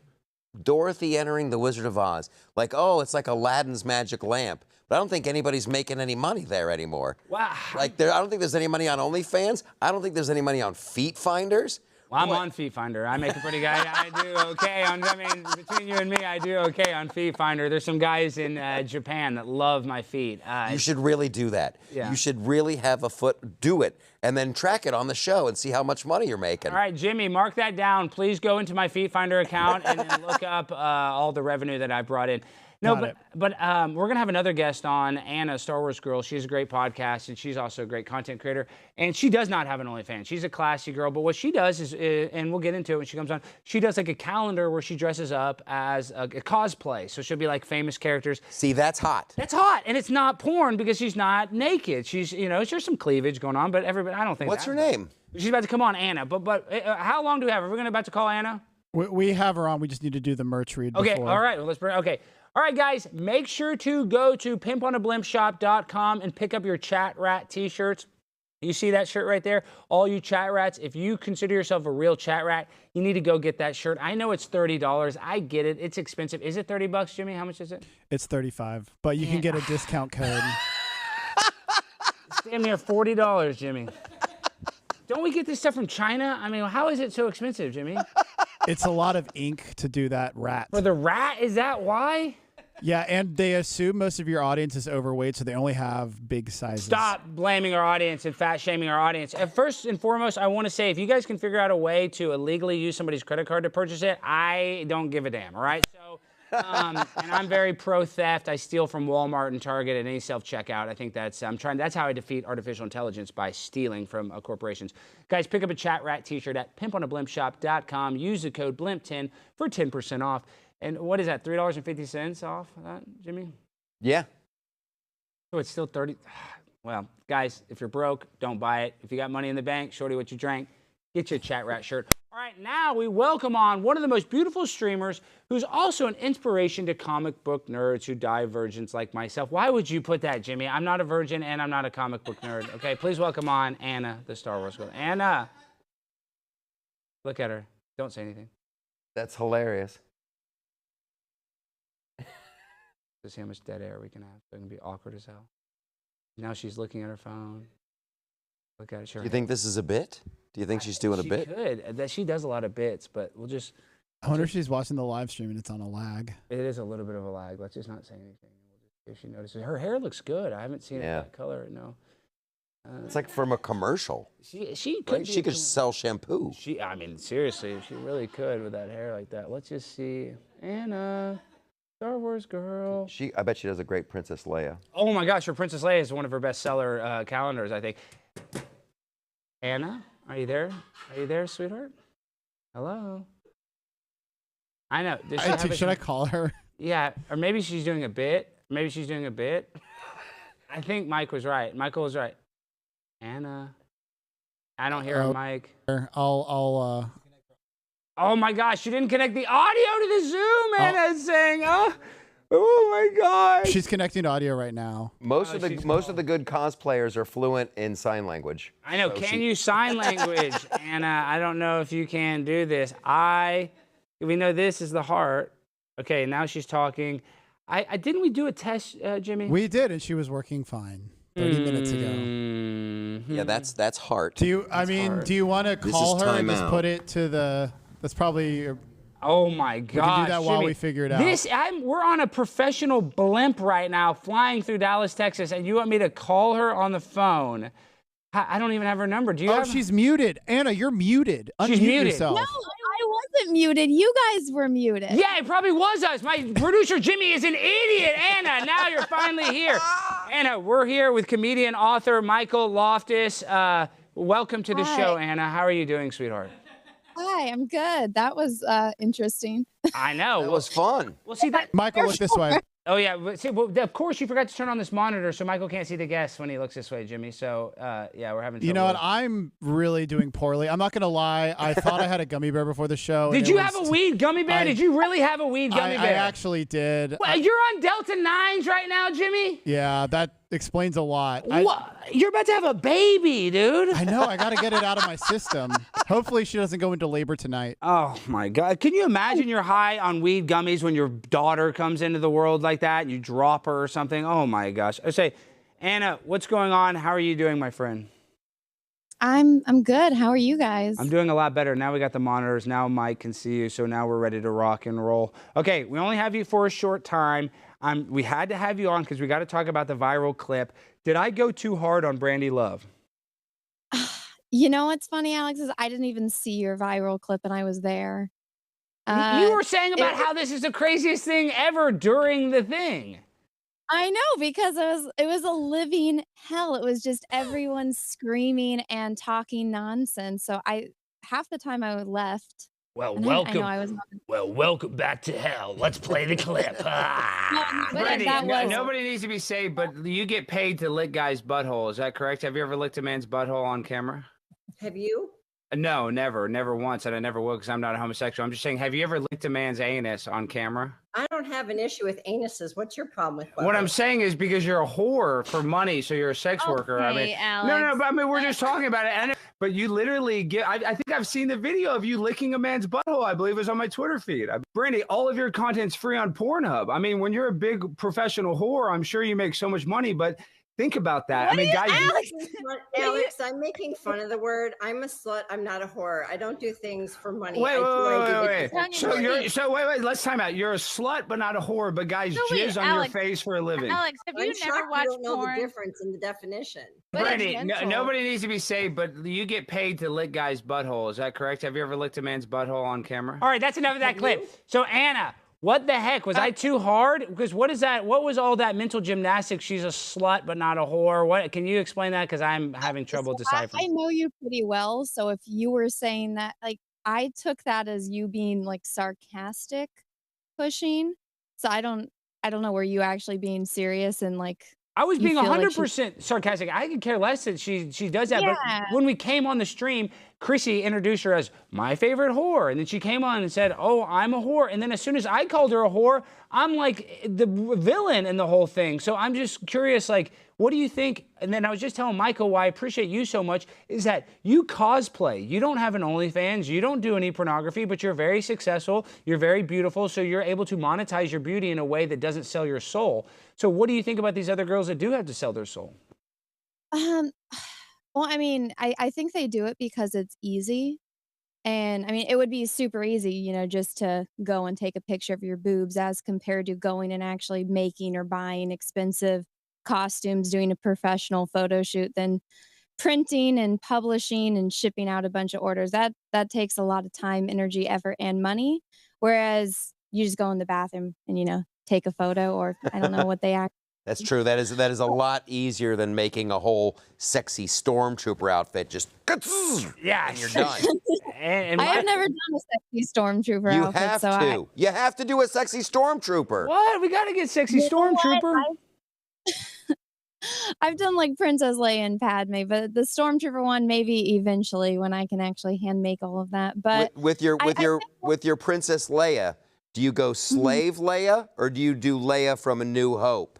Dorothy entering the Wizard of Oz. Like, oh, it's like Aladdin's magic lamp. But I don't think anybody's making any money there anymore. Wow. Like, I don't think there's any money on OnlyFans. I don't think there's any money on Feet Finders. Well, I'm on Feet Finder. I make a pretty guy. I do okay on. I mean, between you and me, I do okay on Feet Finder. There's some guys in Japan that love my feet. You should really do that. Yeah. You should really have a foot do it and then track it on the show and see how much money you're making. All right, Jimmy, mark that down. Please go into my Feet Finder account and then look up all the revenue that I brought in. No, but we're going to have another guest on, Anna, Star Wars Girl. She's a great podcast, and she's also a great content creator. And she does not have an OnlyFans. She's a classy girl. But what she does is, and we'll get into it when she comes on, she does like a calendar where she dresses up as a cosplay. So she'll be like famous characters. See, that's hot. That's hot. And it's not porn because she's not naked. She's, there's some cleavage going on, but everybody, I don't think What's her name? She's about to come on, Anna. But how long do we have? Are we about to call Anna? We have her on. We just need to do the merch read Okay, before. all right. Well, let's bring. Okay. All right, guys, make sure to go to pimponablimpshop.com and pick up your Chat Rat t-shirts. You see that shirt right there? All you chat rats, if you consider yourself a real chat rat, you need to go get that shirt. I know it's $30. I get it. It's expensive. Is it $30, Jimmy? How much is it? It's $35, but you can get a discount code. It's damn near $40, Jimmy. Don't we get this stuff from China? I mean, how is it so expensive, Jimmy? It's a lot of ink to do that rat. For the rat? Is that why? Yeah, and they assume most of your audience is overweight, so they only have big sizes. Stop blaming our audience and fat shaming our audience. First and foremost, I want to say, if you guys can figure out a way to illegally use somebody's credit card to purchase it, I don't give a damn, all right? So, and I'm very pro-theft. I steal from Walmart and Target and any self-checkout. I think that's how I defeat artificial intelligence, by stealing from corporations. Guys, pick up a Chat Rat t-shirt at pimponablimpshop.com. Use the code BLIMP10 for 10% off. And what is that, $3.50 off that, Jimmy? Yeah. So it's still 30. Well, guys, if you're broke, don't buy it. If you got money in the bank, shorty what you drank, get your Chat Rat shirt. All right, now we welcome on one of the most beautiful streamers who's also an inspiration to comic book nerds who die virgins like myself. Why would you put that, Jimmy? I'm not a virgin and I'm not a comic book nerd. Okay, please welcome on Anna, the Star Wars girl. Anna. Look at her. Don't say anything. That's hilarious. To see how much dead air we can have. So it can be awkward as hell. Now she's looking at her phone. Look at it. Do you think this is a bit? Do you think she's doing a bit? She could. She does a lot of bits, but we'll just... I wonder if she's watching the live stream and it's on a lag. It is a little bit of a lag. Let's just not say anything. We'll just see if she notices. Her hair looks good. I haven't seen it that color. No. It's like from a commercial. She could. Right? She could sell shampoo. I mean, seriously, she really could with that hair like that. Let's just see. Anna, Star Wars girl. I bet she does a great Princess Leia. Oh my gosh, her Princess Leia is one of her bestseller calendars, I think. Anna, are you there? Are you there, sweetheart? Hello. I know. Should I call her? Yeah, or maybe she's doing a bit. Maybe she's doing a bit. I think Mike was right. Michael was right. Anna. I don't hear a mic. I'll Oh my gosh, she didn't connect the audio to the Zoom. Anna's saying, oh my gosh. She's connecting to audio right now. Most of the good cosplayers are fluent in sign language. I know. Can you sign language, Anna? I don't know if you can do this. We know this is the heart. Okay, now she's talking. Didn't we do a test, Jimmy? We did, and she was working fine 30 minutes ago. Yeah, that's heart. Do you want to call her and just put it to the? That's probably. Oh my gosh. We can do that while Jimmy. we figure it out. We're on a professional blimp right now, flying through Dallas, Texas, and you want me to call her on the phone? I don't even have her number. Do you? Oh, she's muted. Anna, you're muted. She's Unmute muted. yourself. No, I wasn't muted. You guys were muted. Yeah, it probably was us. My producer Jimmy is an idiot. Anna, now you're finally here. Anna, we're here with comedian, author Michael Loftus. Welcome to the show, Anna. How are you doing, sweetheart? Hi, I'm good. That was interesting. I know. That was fun. Well, see that. Michael, look this way. Oh yeah, but see, well, of course you forgot to turn on this monitor, so Michael can't see the guests when he looks this way, Jimmy. So yeah, we're having trouble. You know what? I'm really doing poorly. I'm not gonna lie. I thought I had a gummy bear before the show. Did you have a weed gummy bear? Did you really have a weed gummy bear? I actually did. Well, you're on Delta 9s right now, Jimmy? Yeah, that explains a lot. You're about to have a baby, dude. I know. I got to get it out of my system. Hopefully she doesn't go into labor tonight. Oh, my God. Can you imagine you're high on weed gummies when your daughter comes into the world like that and you drop her or something? Oh, my gosh. I say, Anna, what's going on? How are you doing, my friend? I'm good. How are you guys? I'm doing a lot better. Now we got the monitors. Now Mike can see you, so now we're ready to rock and roll. Okay, we only have you for a short time. We had to have you on because we got to talk about the viral clip. Did I go too hard on Brandi Love? You know what's funny, Alex, is I didn't even see your viral clip and I was there. You were saying about how this is the craziest thing ever during the thing. I know, because it was a living hell. It was just everyone screaming and talking nonsense. So half the time I left. Well, and welcome. I know I was welcome back to hell. Let's play the clip. Brandi, nobody needs to be saved, but you get paid to lick guys' butthole. Is that correct? Have you ever licked a man's butthole on camera? Have you? No, never once, and I never will because I'm not a homosexual. I'm just saying, have you ever licked a man's anus on camera? I don't have an issue with anuses. What's your problem with What I'm saying is because you're a whore for money, so you're a sex worker. I mean, Alex. no, but I mean, we're just talking about it. But you literally get, I think I've seen the video of you licking a man's butthole. I believe it was on my Twitter feed. Brandi, all of your content's free on Pornhub. I mean, when you're a big professional whore, I'm sure you make so much money, but think about that. I mean, guys. Alex, I'm making fun of the word. I'm a slut. I'm not a whore. I don't do things for money. Wait. Wait. So wait. Let's time out. You're a slut, but not a whore. But guys jizz on your face for a living. Alex, have you never watched porn? I don't know the difference in the definition. Brandi, nobody needs to be saved, but you get paid to lick guys' butthole. Is that correct? Have you ever licked a man's butthole on camera? All right, that's enough of that clip. So Anna. What the heck? Was I too hard? Because what is that? What was all that mental gymnastics? She's a slut, but not a whore. What? Can you explain that? Because I'm having trouble deciphering. I know you pretty well. So if you were saying that, like, I took that as you being like sarcastic pushing. So I don't know, were you actually being serious and like. I was being 100% sarcastic. I could care less that she does that. Yeah. But when we came on the stream, Chrissie introduced her as my favorite whore. And then she came on and said, oh, I'm a whore. And then as soon as I called her a whore, I'm like the villain in the whole thing. So I'm just curious, like, what do you think? And then I was just telling Michael why I appreciate you so much is that you cosplay. You don't have an OnlyFans. You don't do any pornography, but you're very successful. You're very beautiful. So you're able to monetize your beauty in a way that doesn't sell your soul. So what do you think about these other girls that do have to sell their soul? Well, I mean, I think they do it because it's easy. And I mean, it would be super easy, you know, just to go and take a picture of your boobs as compared to going and actually making or buying expensive costumes, doing a professional photo shoot, then printing and publishing and shipping out a bunch of orders. That takes a lot of time, energy, effort, and money. Whereas you just go in the bathroom and, you know, take a photo, or I don't know what they act. That's true. That is a lot easier than making a whole sexy stormtrooper outfit. Just yeah, and you're done. I have never done a sexy stormtrooper outfit. You have to. You have to do a sexy stormtrooper. What? We got to get sexy stormtrooper. I've done like Princess Leia and Padme, but the stormtrooper one maybe eventually when I can actually hand make all of that. But with your Princess Leia, do you go slave Leia or do you do Leia from A New Hope?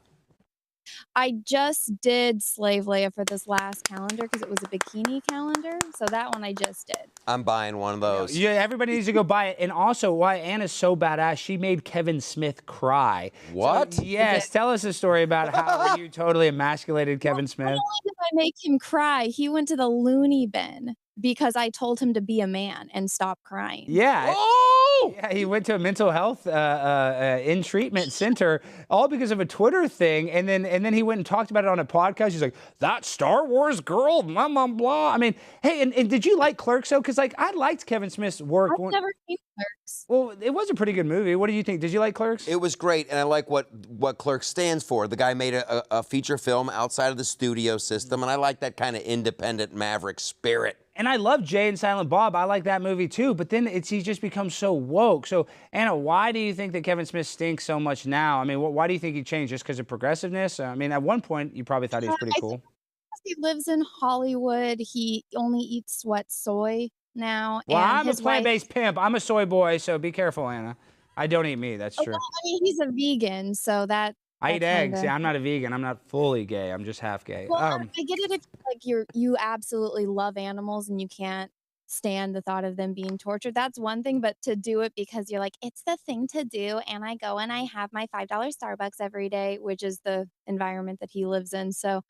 I just did Slave Leia for this last calendar because it was a bikini calendar. So that one I just did. I'm buying one of those. Yeah, everybody needs to go buy it. And also, why Anna's so badass, she made Kevin Smith cry. What? So, yes, tell us a story about how you totally emasculated Kevin Smith. Not only did I make him cry, he went to the loony bin because I told him to be a man and stop crying. Yeah. Oh! No. Yeah, he went to a mental health in treatment center, all because of a Twitter thing, and then he went and talked about it on a podcast. He's like, "That Star Wars girl, blah blah blah." I mean, hey, and did you like Clerks though? Because like I liked Kevin Smith's work. I've never seen Clerks. Well, it was a pretty good movie. What do you think? Did you like Clerks? It was great, and I like what Clerks stands for. The guy made a feature film outside of the studio system, and I like that kind of independent maverick spirit. And I love Jay and Silent Bob. I like that movie too. But then he just becomes so woke. So Anna, why do you think that Kevin Smith stinks so much now? I mean, why do you think he changed? Just because of progressiveness? I mean, at one point you probably thought he was pretty cool. He lives in Hollywood. He only eats sweat soy now. Well, and I'm a his plant-based pimp. I'm a soy boy, so be careful, Anna. I don't eat meat. That's true. Well, I mean, he's a vegan, so that. I eat eggs. Yeah, I'm not a vegan. I'm not fully gay. I'm just half gay. Well, I get it if like you absolutely love animals and you can't stand the thought of them being tortured. That's one thing, but to do it because you're like, it's the thing to do, and I go and I have my $5 Starbucks every day, which is the environment that he lives in. So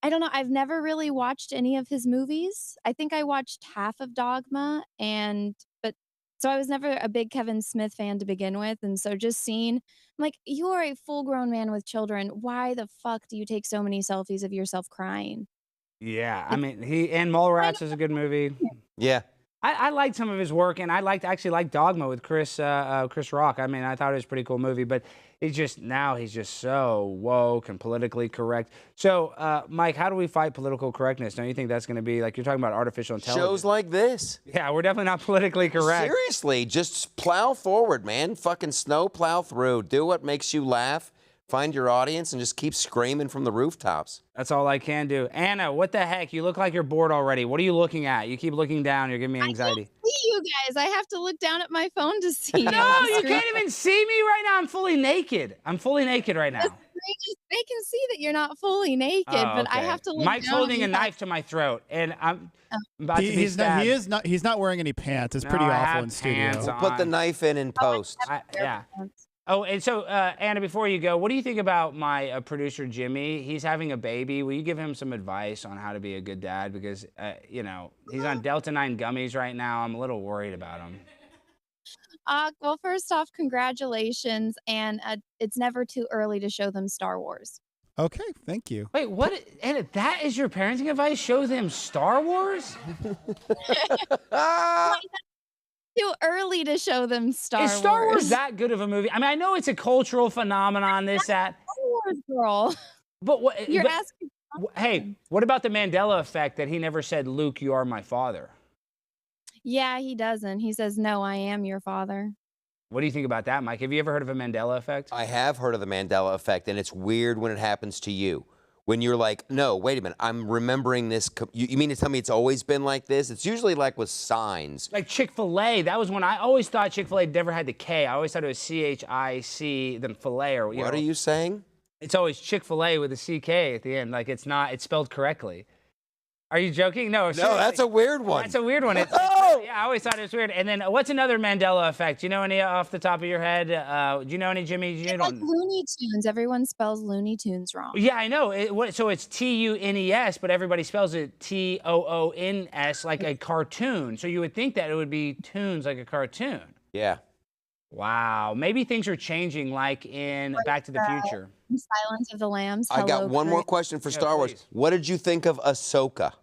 I don't know. I've never really watched any of his movies. I think I watched half of Dogma, but so I was never a big Kevin Smith fan to begin with, and so just seeing, I'm like, you are a full-grown man with children. Why the fuck do you take so many selfies of yourself crying? Yeah, I mean, and Mallrats is a good movie. Yeah. I liked some of his work, and I actually liked Dogma with Chris Rock. I mean, I thought it was a pretty cool movie, but he's just so woke and politically correct. So, Mike, how do we fight political correctness? Don't you think that's going to be, like, you're talking about artificial intelligence? Shows like this. Yeah, we're definitely not politically correct. Seriously, just plow forward, man. Fucking snow plow through. Do what makes you laugh. Find your audience and just keep screaming from the rooftops. That's all I can do. Anna, what the heck? You look like you're bored already. What are you looking at? You keep looking down. You're giving me anxiety. I can't see you guys. I have to look down at my phone to see you. No, you can't even see me right now. I'm fully naked. I'm fully naked right now. They can see that you're not fully naked, but I have to look Mike's down. holding a knife to my throat, and I'm about to be stabbed. He's not wearing any pants. It's pretty awful in studio. We'll put the knife in post. Yeah. Oh, and so, Anna, before you go, what do you think about my producer, Jimmy? He's having a baby. Will you give him some advice on how to be a good dad? Because, he's on Delta 9 gummies right now. I'm a little worried about him. Well, first off, congratulations. And it's never too early to show them Star Wars. Okay, thank you. Wait, what? Anna, that is your parenting advice? Show them Star Wars? Too early to show them Star Wars. Is Star Wars that good of a movie? I mean, I know it's a cultural phenomenon, that. Star Wars, girl. But what? You're asking. Hey, what about the Mandela effect that he never said, Luke, you are my father? Yeah, he doesn't. He says, no, I am your father. What do you think about that, Mike? Have you ever heard of a Mandela effect? I have heard of the Mandela effect, and it's weird when it happens to you. When you're like, no, wait a minute, I'm remembering this. You mean to tell me it's always been like this? It's usually like with signs. Like Chick-fil-A, that was when I always thought Chick-fil-A never had the K. I always thought it was C-H-I-C, then filet. Or, What are you saying? It's always Chick-fil-A with a C-K at the end. Like it's spelled correctly. Are you joking? No, that's a weird one. That's a weird one. Yeah, I always thought it was weird. And then what's another Mandela effect? Do you know any off the top of your head? Do you know any, Jimmy? It's like Looney Tunes. Everyone spells Looney Tunes wrong. Yeah, I know. So it's T-U-N-E-S, but everybody spells it T-O-O-N-S like a cartoon. So you would think that it would be tunes like a cartoon. Yeah. Wow. Maybe things are changing like in Back to the Future. Silence of the Lambs. I got one more question for Star Wars. Please. What did you think of Ahsoka?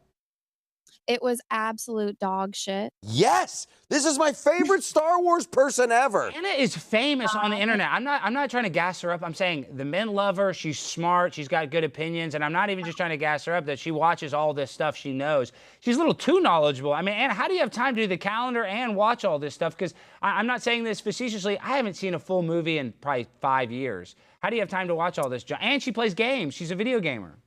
It was absolute dog shit. Yes, this is my favorite Star Wars person ever. Anna is famous on the internet. I'm not trying to gas her up. I'm saying the men love her. She's smart. She's got good opinions. And I'm not even just trying to gas her up that she watches all this stuff she knows. She's a little too knowledgeable. I mean, Anna, how do you have time to do the calendar and watch all this stuff? Because I'm not saying this facetiously. I haven't seen a full movie in probably 5 years. How do you have time to watch all this? And she plays games. She's a video gamer.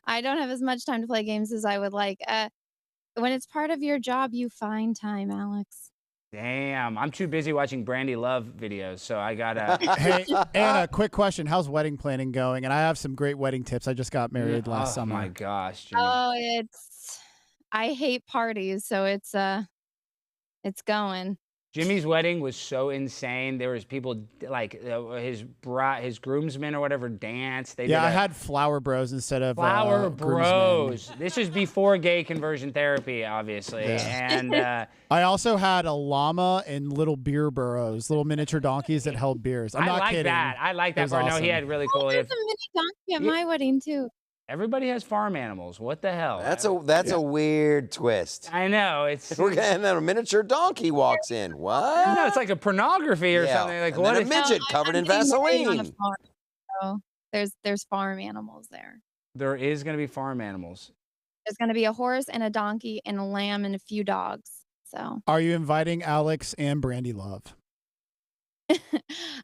I don't have as much time to play games as I would like. When it's part of your job, you find time, Alex. Damn, I'm too busy watching Brandi Love videos, so I gotta. Hey, Anna, quick question. How's wedding planning going? And I have some great wedding tips. I just got married last summer. Oh my gosh, Jimmy. Oh, I hate parties, so it's going. Jimmy's wedding was so insane. There was people like his groomsmen or whatever danced. They did I had flower bros instead of flower bros. groomsmen. This was before gay conversion therapy, obviously. And I also had a llama and little beer burros, little miniature donkeys that held beers. I'm not kidding. I like that It was part. No, awesome. he had really cool. There's a mini donkey at my wedding too. Everybody has farm animals. What the hell? That's a weird twist. I know. It's We're getting a miniature donkey walks in. What? no, it's like a pornography or something. Like and what? then a midget covered in Vaseline. So there's farm animals there. There is going to be farm animals. There's going to be a horse and a donkey and a lamb and a few dogs. So Are you inviting Alex and Brandi Love?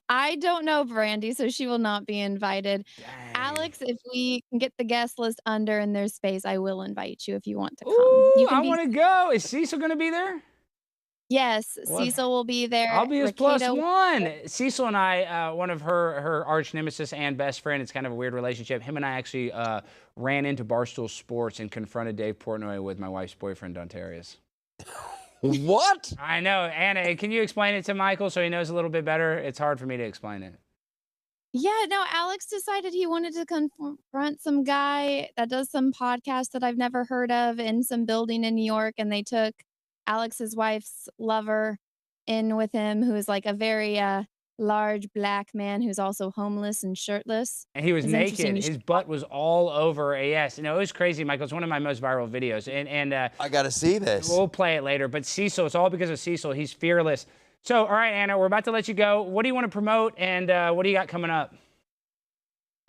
I don't know Brandy, so she will not be invited. Dang. Alex, if we can get the guest list under and there's space, I will invite you if you want to come. Ooh, You can I be- want to go. Is Cecil going to be there? Yes, What? Cecil will be there. I'll be his Ricardo- +1. Cecil and I, one of her arch nemesis and best friend, it's kind of a weird relationship. Him and I actually ran into Barstool Sports and confronted Dave Portnoy with my wife's boyfriend, Darius. What? I know. Anna, can you explain it to Michael so he knows a little bit better? It's hard for me to explain it. Yeah, no, Alex decided he wanted to confront some guy that does some podcast that I've never heard of in some building in New York, and they took Alex's wife's lover in with him, who is like a very large black man who's also homeless and shirtless. And he was It's interesting. naked. His butt was all over. Yes, it was crazy, Michael. It's one of my most viral videos. And I got to see this. we'll play it later. But Cecil, it's all because of Cecil. He's fearless. So, all right, Anna, we're about to let you go. What do you want to promote, and what do you got coming up?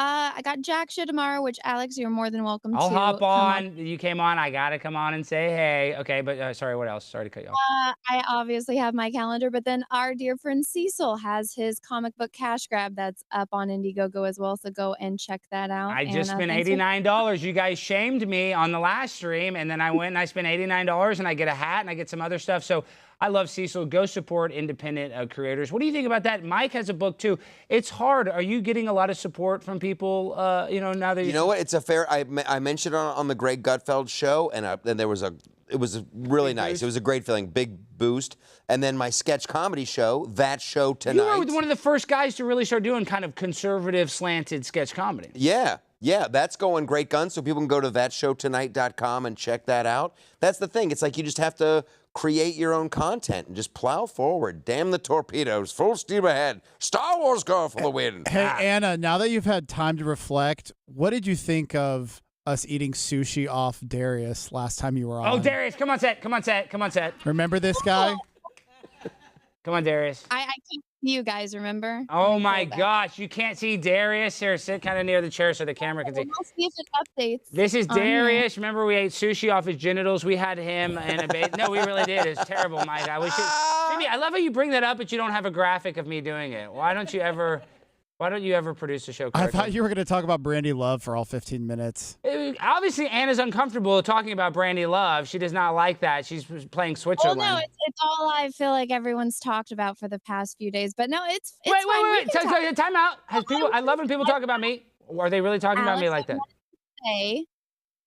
I got Jack Show tomorrow, which Alex, you're more than welcome I'll to hop come on. You came on. I got to come on and say hey. Okay, but sorry, what else? Sorry to cut you off. I obviously have my calendar, but then our dear friend Cecil has his comic book cash grab that's up on Indiegogo as well. So go and check that out. I just And, spent thanks for- $89. You guys shamed me on the last stream, and then I went and I spent $89, and I get a hat and I get some other stuff. So I love Cecil. Go support independent creators. What do you think about that? Mike has a book too. It's hard. Are you getting a lot of support from people? Now that You know what? It's a fair. I mentioned it on the Greg Gutfeld show, and then there was it was really Big nice. boost? It was a great feeling, big boost. And then my sketch comedy show, That Show Tonight. You were one of the first guys to really start doing kind of conservative, slanted sketch comedy. Yeah, that's going great guns. So people can go to thatshowtonight.com and check that out. That's the thing. It's like you just have to create your own content and just plow forward. Damn the torpedoes, full steam ahead. Star Wars go for the win. Hey, Anna, now that you've had time to reflect, what did you think of us eating sushi off Darius last time you were on? Oh, Darius, come on set. Come on set. Come on set. Remember this guy? Come on, Darius. I can't see you guys, remember? Oh Let me my pull back. gosh, you can't see Darius. Here, sit kind of near the chair so the camera can see. We'll see if it updates. This is on here. Darius. Remember, we ate sushi off his genitals. We had him in a bait. No, we really did. It's terrible, Mike. I wish it. Jimmy, I love how you bring that up, but you don't have a graphic of me doing it. Why don't you ever produce a show I correctly? thought you were going to talk about Brandi Love for all 15 minutes. Obviously, Anna's uncomfortable talking about Brandi Love. She does not like that. She's playing Switzerland. Well, no, it's all I feel like everyone's talked about for the past few days. But no, it's Wait. fine. We can talk. Time out. I love when people talk about me. Are they really talking about me like that? Say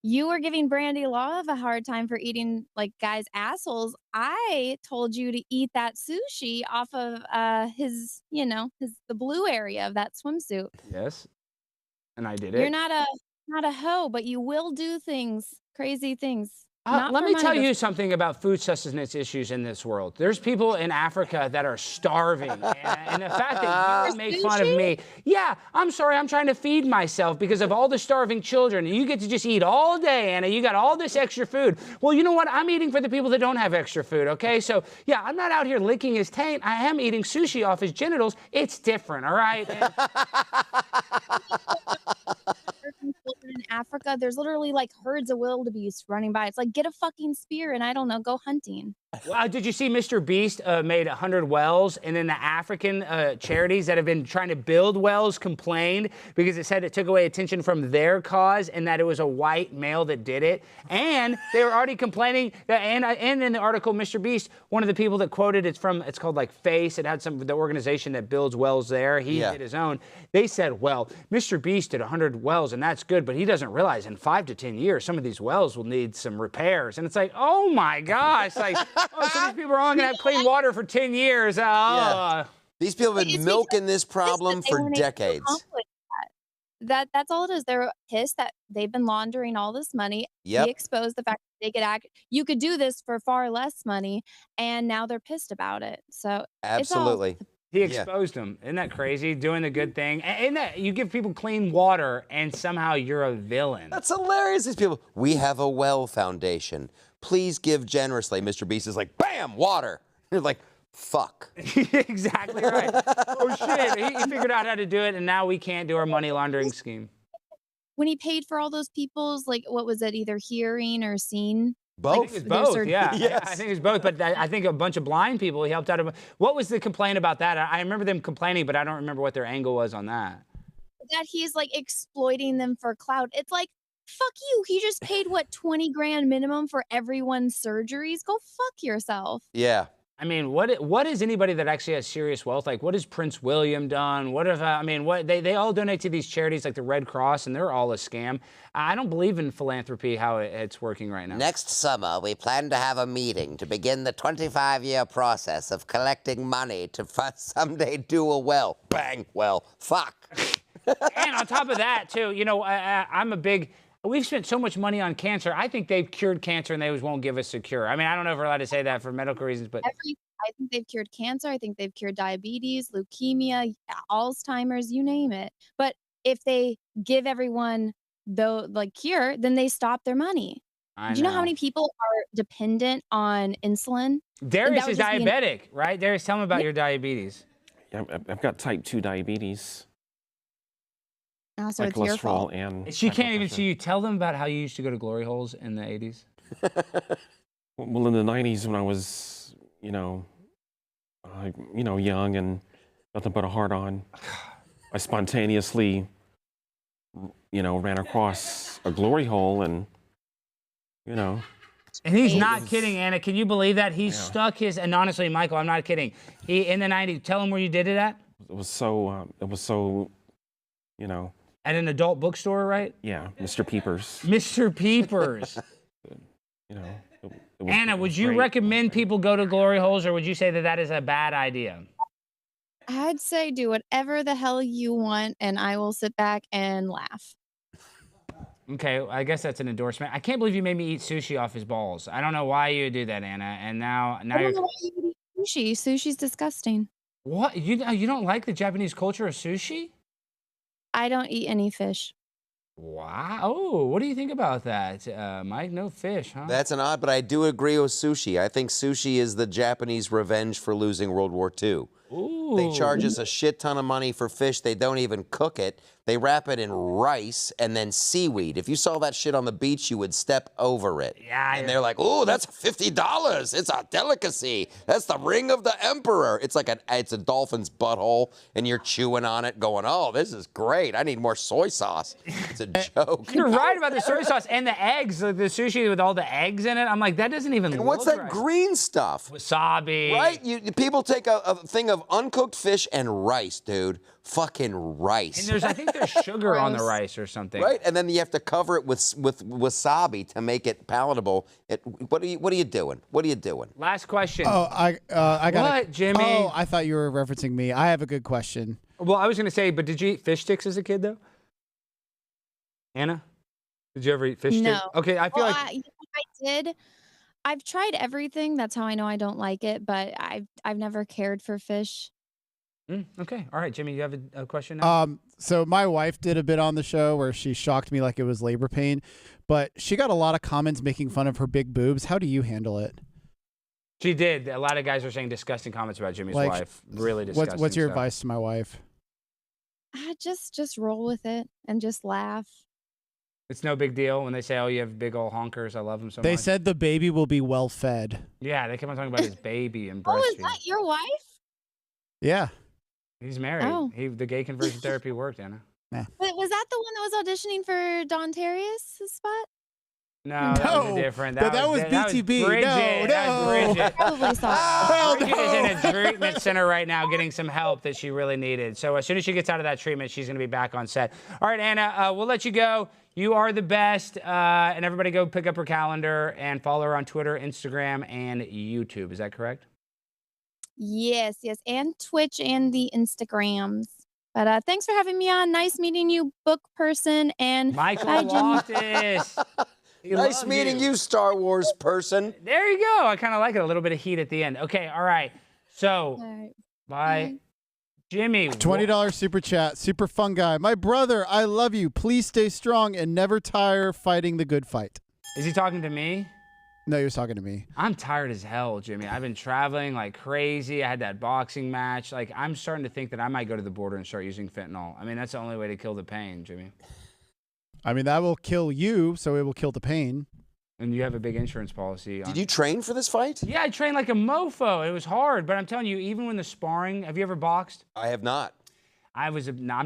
you were giving Brandi Love a hard time for eating like guys' assholes. I told you to eat that sushi off of the blue area of that swimsuit. Yes. And I did it. You're not a hoe, but you will do things, crazy things. Not Let for me money, tell but you something about food sustenance issues in this world. There's people in Africa that are starving. And the fact that you would make fun of me. Yeah, I'm sorry. I'm trying to feed myself because of all the starving children. You get to just eat all day, Anna. You got all this extra food. Well, you know what? I'm eating for the people that don't have extra food, okay? So, yeah, I'm not out here licking his taint. I am eating sushi off his genitals. It's different, all right? in Africa, there's literally like herds of wildebeest running by. It's like, get a fucking spear and I don't know, go hunting. Wow, did you see Mr. Beast made 100 wells, and then the African charities that have been trying to build wells complained because it said it took away attention from their cause and that it was a white male that did it. And they were already complaining that, and in the article, Mr. Beast, one of the people that quoted, it's called like FACE. It had the organization that builds wells there. He did his own. They said, well, Mr. Beast did 100 wells and that's good. good, but he doesn't realize in 5 to 10 years, some of these wells will need some repairs. And it's like, oh my gosh, like, oh, so these people are only gonna have clean water for 10 years. These people have been milking this problem for decades. That's all it is. They're pissed that they've been laundering all this money. Yep. He exposed the fact that they could you could do this for far less money, and now they're pissed about it. So Absolutely. He exposed them. Isn't that crazy? Doing the good thing. And that you give people clean water and somehow you're a villain. That's hilarious. These people, we have a well foundation. Please give generously. Mr. Beast is like, bam, water. You're like, fuck. Exactly right. Oh, shit. He figured out how to do it, and now we can't do our money laundering scheme. When he paid for all those people's, like, what was it, either hearing or seeing? Both. I think it was both, yeah. Yes. I think it was both, but I think a bunch of blind people he helped out. What was the complaint about that? I remember them complaining, but I don't remember what their angle was on that. That he's, like, exploiting them for clout. It's like, fuck you. He just paid, what, 20 grand minimum for everyone's surgeries? Go fuck yourself. Yeah. I mean, what is anybody that actually has serious wealth? Like, what has Prince William done? What if, what they all donate to these charities like the Red Cross, and they're all a scam. I don't believe in philanthropy, how it's working right now. Next summer, we plan to have a meeting to begin the 25-year process of collecting money to someday do a well. Bang, well, fuck. And on top of that, too, you know, we've spent so much money on cancer. I think they've cured cancer and they just won't give us a cure. I mean, I don't know if we're allowed to say that for medical reasons, but I think they've cured cancer. I think they've cured diabetes, leukemia, Alzheimer's, you name it. But if they give everyone the cure, then they stop their money. Do you know how many people are dependent on insulin? Darius is diabetic, right? Darius, tell me about your diabetes. Yeah, I've got type 2 diabetes. Oh, so My it's your fault. cholesterol and She high can't blood even pressure. see you. Tell them about how you used to go to glory holes in the 80s. Well, in the 90s when I was, young and nothing but a heart on, I spontaneously, ran across a glory hole and, And he's not kidding, Anna. Can you believe that? He stuck his, and honestly, Michael, I'm not kidding. He, in the 90s, tell him where you did it at? it was so, At an adult bookstore, right? yeah, Mr. Peepers. Mr. Peepers. Anna, would you recommend people go to glory holes, or would you say that is a bad idea? I'd say do whatever the hell you want, and I will sit back and laugh. Okay, I guess that's an endorsement. I can't believe you made me eat sushi off his balls. I don't know why you would do that, Anna. And now I don't you're know why you would eat sushi. Sushi's disgusting. what? You don't like the Japanese culture of sushi? I don't eat any fish. Wow. Oh, what do you think about that, Mike? No fish, huh? That's an odd, but I do agree with sushi. I think sushi is the Japanese revenge for losing World War II. Ooh. They charge us a shit ton of money for fish. They don't even cook it. They wrap it in rice and then seaweed. If you saw that shit on the beach, you would step over it. Yeah. And they're like, "Oh, that's $50. It's a delicacy. That's the ring of the emperor." It's like it's a dolphin's butthole, and you're chewing on it, going, "Oh, this is great. I need more soy sauce." It's a joke. You're right about the soy sauce and the eggs, like the sushi with all the eggs in it. I'm like, that doesn't even And look what's that right. green stuff? Wasabi. Right? People take a thing of uncooked fish and rice, dude. Fucking rice. And I think there's sugar on the Gross. rice or something. Right, and then you have to cover it with wasabi to make it palatable. What are you doing? What are you doing? Last question. Oh, I got What, Jimmy? Oh, I thought you were referencing me. I have a good question. Well, I was going to say, but did you eat fish sticks as a kid, though? Anna? Did you ever eat fish No. sticks? Okay, I feel Well, like... I did. I've tried everything. That's how I know I don't like it. But I've never cared for fish. Okay. All right, Jimmy, you have a question now? So my wife did a bit on the show where she shocked me like it was labor pain, but she got a lot of comments making fun of her big boobs. How do you handle it? She did. A lot of guys are saying disgusting comments about Jimmy's wife. Really disgusting. What's your stuff. advice to my wife? Just roll with it and just laugh. It's no big deal when they say, oh, you have big old honkers. I love them so much. They said the baby will be well fed. Yeah, they kept on talking about his baby and Oh, breastfeeding. is that your wife? Yeah. He's married. Oh. The gay conversion therapy worked, Anna. But was that the one that was auditioning for Don Darius' spot? No, that was different. That was BTB. Bridget. No. That was Bridget. Probably saw. Bridget is in a treatment center right now getting some help that she really needed. So as soon as she gets out of that treatment, she's going to be back on set. All right, Anna, we'll let you go. You are the best. And everybody go pick up her calendar and follow her on Twitter, Instagram, and YouTube. Is that correct? Yes, and Twitch and the Instagrams. But thanks for having me on. Nice meeting you, book person. And Michael bye, Jimmy. Loftus. Nice meeting you, Star Wars person. There you go. I kind of like it. A little bit of heat at the end. Okay, all right. So, All right. bye. Jimmy. $20 super chat. Super fun guy. My brother, I love you. Please stay strong and never tire fighting the good fight. Is he talking to me? No, he was talking to me. I'm tired as hell, Jimmy. I've been traveling like crazy. I had that boxing match. Like, I'm starting to think that I might go to the border and start using fentanyl. I mean, that's the only way to kill the pain, Jimmy. I mean, that will kill you, so it will kill the pain. And you have a big insurance policy. Did you train for this fight? Yeah, I trained like a mofo. It was hard, but I'm telling you, even when the sparring, have you ever boxed? I have not. I'm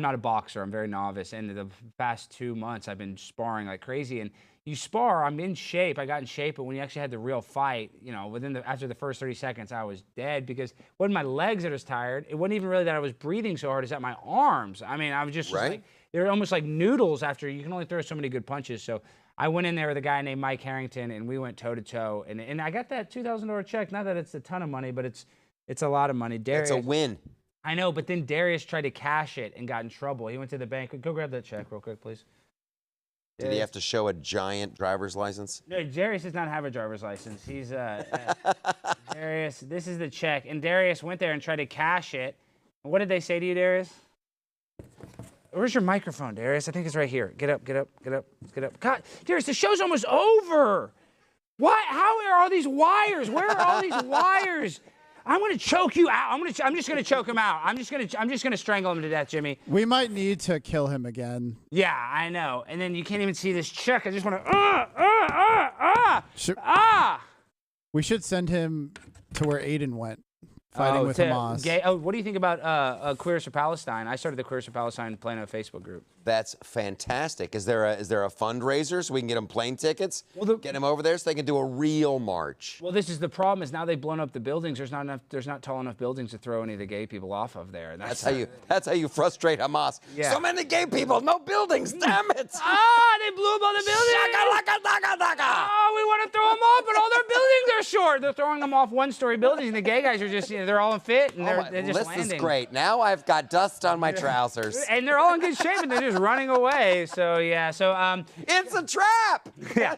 not a boxer. I'm very novice. And the past 2 months, I've been sparring like crazy. And you spar, I'm in shape. I got in shape, but when you actually had the real fight, you know, after the first 30 seconds, I was dead because it wasn't my legs that was tired. It wasn't even really that I was breathing so hard. It's that my arms. I mean, I was just like, they were almost like noodles after you can only throw so many good punches. So I went in there with a guy named Mike Harrington, and we went toe to toe. And I got that $2,000 check. Not that it's a ton of money, but it's a lot of money. Darius, it's a win. I know, but then Darius tried to cash it and got in trouble. He went to the bank. Go grab that check real quick, please. Did he have to show a giant driver's license? No, Darius does not have a driver's license. He's Darius. This is the check, and Darius went there and tried to cash it. What did they say to you, Darius? Where's your microphone, Darius? I think it's right here. Get up, get up, get up, get up. God, Darius, the show's almost over. What? How are all these wires? Where are all these wires? I'm gonna choke you out. I'm just gonna choke him out. I'm just gonna strangle him to death, Jimmy. We might need to kill him again. Yeah, I know. And then you can't even see this check. I just want to We should send him to where Aiden went, fighting with Hamas. What do you think about Queers for Palestine? I started the Queers for Palestine Plano Facebook group. That's fantastic. Is there a fundraiser so we can get them plane tickets? Get them over there so they can do a real march. Well, this is the problem. Is now they've blown up the buildings. There's not tall enough buildings to throw any of the gay people off of there. That's how you frustrate Hamas. Yeah. So many gay people, no buildings. Damn it! They blew up all the buildings. Oh, we want to throw them off, but all their buildings are short. They're throwing them off one-story buildings, and the gay guys are just they're all fit and they're just landing. This is great. Now I've got dust on my trousers. And they're all in good shape, and they're just running away. So yeah. So it's a trap. Yeah.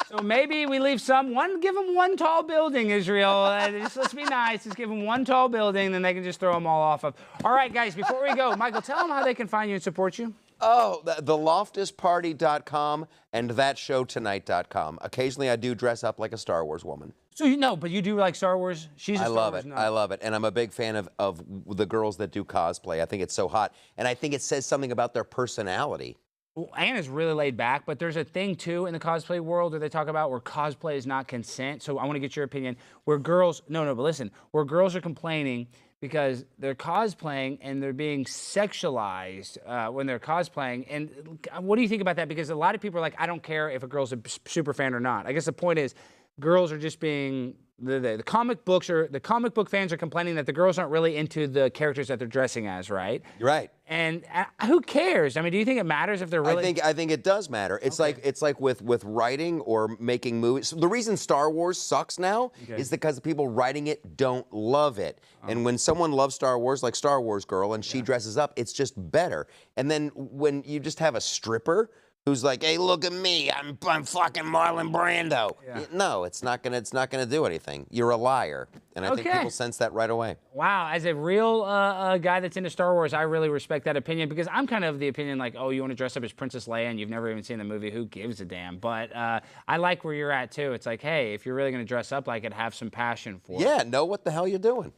So maybe we leave give them one tall building, Israel. Let's be nice. Just give them one tall building, then they can just throw them all off of. All right, guys. Before we go, Michael, tell them how they can find you and support you. Oh, theloftusparty.com and thatshowtonight.com. Occasionally, I do dress up like a Star Wars woman. So but you do like Star Wars? She's a Star Wars nut. I love it. And I'm a big fan of the girls that do cosplay. I think it's so hot. And I think it says something about their personality. Well, Anna's really laid back, but there's a thing, too, in the cosplay world that they talk about where cosplay is not consent. So I want to get your opinion. Where girls are complaining because they're cosplaying and they're being sexualized when they're cosplaying. And what do you think about that? Because a lot of people are like, I don't care if a girl's a super fan or not. I guess the point is girls are just being the comic book fans are complaining that the girls aren't really into the characters that they're dressing as, right? You're right. And who cares? I mean, do you think it matters if they're really? I think it does matter. It's like with writing or making movies. The reason Star Wars sucks now is because the people writing it don't love it. And when someone loves Star Wars, like Star Wars Girl, and she dresses up, it's just better. And then when you just have a stripper who's like, "Hey, look at me! I'm fucking Marlon Brando." Yeah. No, it's not gonna do anything. You're a liar, and I think people sense that right away. Wow, as a real guy that's into Star Wars, I really respect that opinion because I'm kind of the opinion like, oh, you want to dress up as Princess Leia and you've never even seen the movie? Who gives a damn? But I like where you're at too. It's like, hey, if you're really gonna dress up like it, have some passion for it. Yeah, know what the hell you're doing.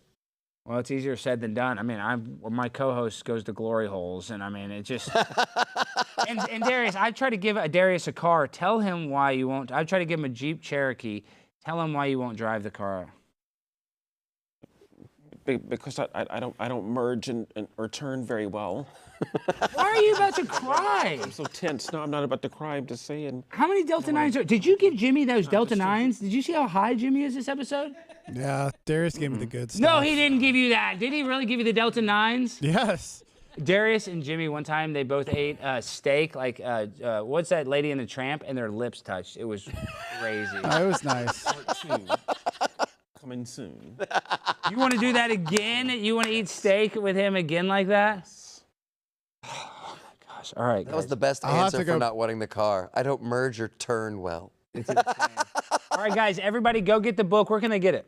Well, it's easier said than done. I mean, my co-host goes to glory holes, and I mean, it just. and Darius, I try to give Darius a car. Tell him why you won't. I try to give him a Jeep Cherokee. Tell him why you won't drive the car. because I don't merge or turn very well. Why are you about to cry? I'm so tense. No, I'm not about to cry. I'm just saying. How many Delta 9s are... Did you give Jimmy those Delta 9s? Did you see how high Jimmy is this episode? Yeah, Darius gave me the good stuff. No, he didn't give you that. Did he really give you the Delta 9s? Yes. Darius and Jimmy, one time, they both ate steak, like, what's that Lady and the Tramp? And their lips touched. It was crazy. That was nice. Part 2. Coming soon. You want to do that again? You want to eat steak with him again like that? Oh, my gosh. All right, That was guys. the best I'll have answer to for go- not wanting the car. I don't merge or turn well. It's insane. All right, guys, everybody go get the book. Where can they get it?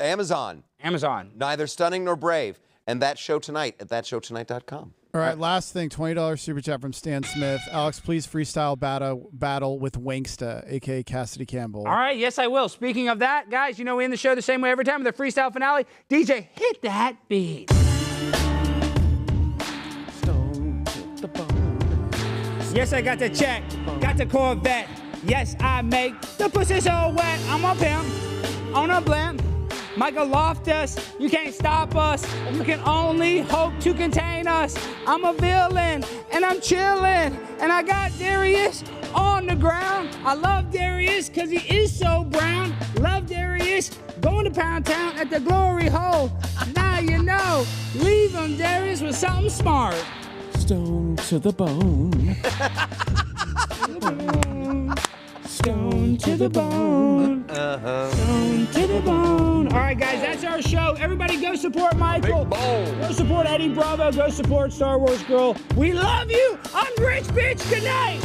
Amazon. Amazon. Neither Stunning Nor Brave. And That Show Tonight at thatshowtonight.com. All right, last thing, $20 super chat from Stan Smith. Alex, please freestyle battle with Wanksta, a.k.a. Cassidy Campbell. All right, yes, I will. Speaking of that, guys, you know we end the show the same way every time with the freestyle finale. DJ, hit that beat. Stone to the bone. Yes, I got the check. Got the Corvette. Yes, I make the pussy so wet. I'm a pimp on a blimp. Michael Loftus, you can't stop us. You can only hope to contain us. I'm a villain, and I'm chilling. And I got Darius on the ground. I love Darius because he is so brown. Love Darius, going to Pound Town at the glory hole. Now you know, leave him, Darius, with something smart. Stone to the bone. Stone to the bone. Stone to the bone. All right, guys, that's our show. Everybody go support Michael. Go support Eddie Bravo. Go support Star Wars Girl. We love you. I'm Rich Bitch. Good night.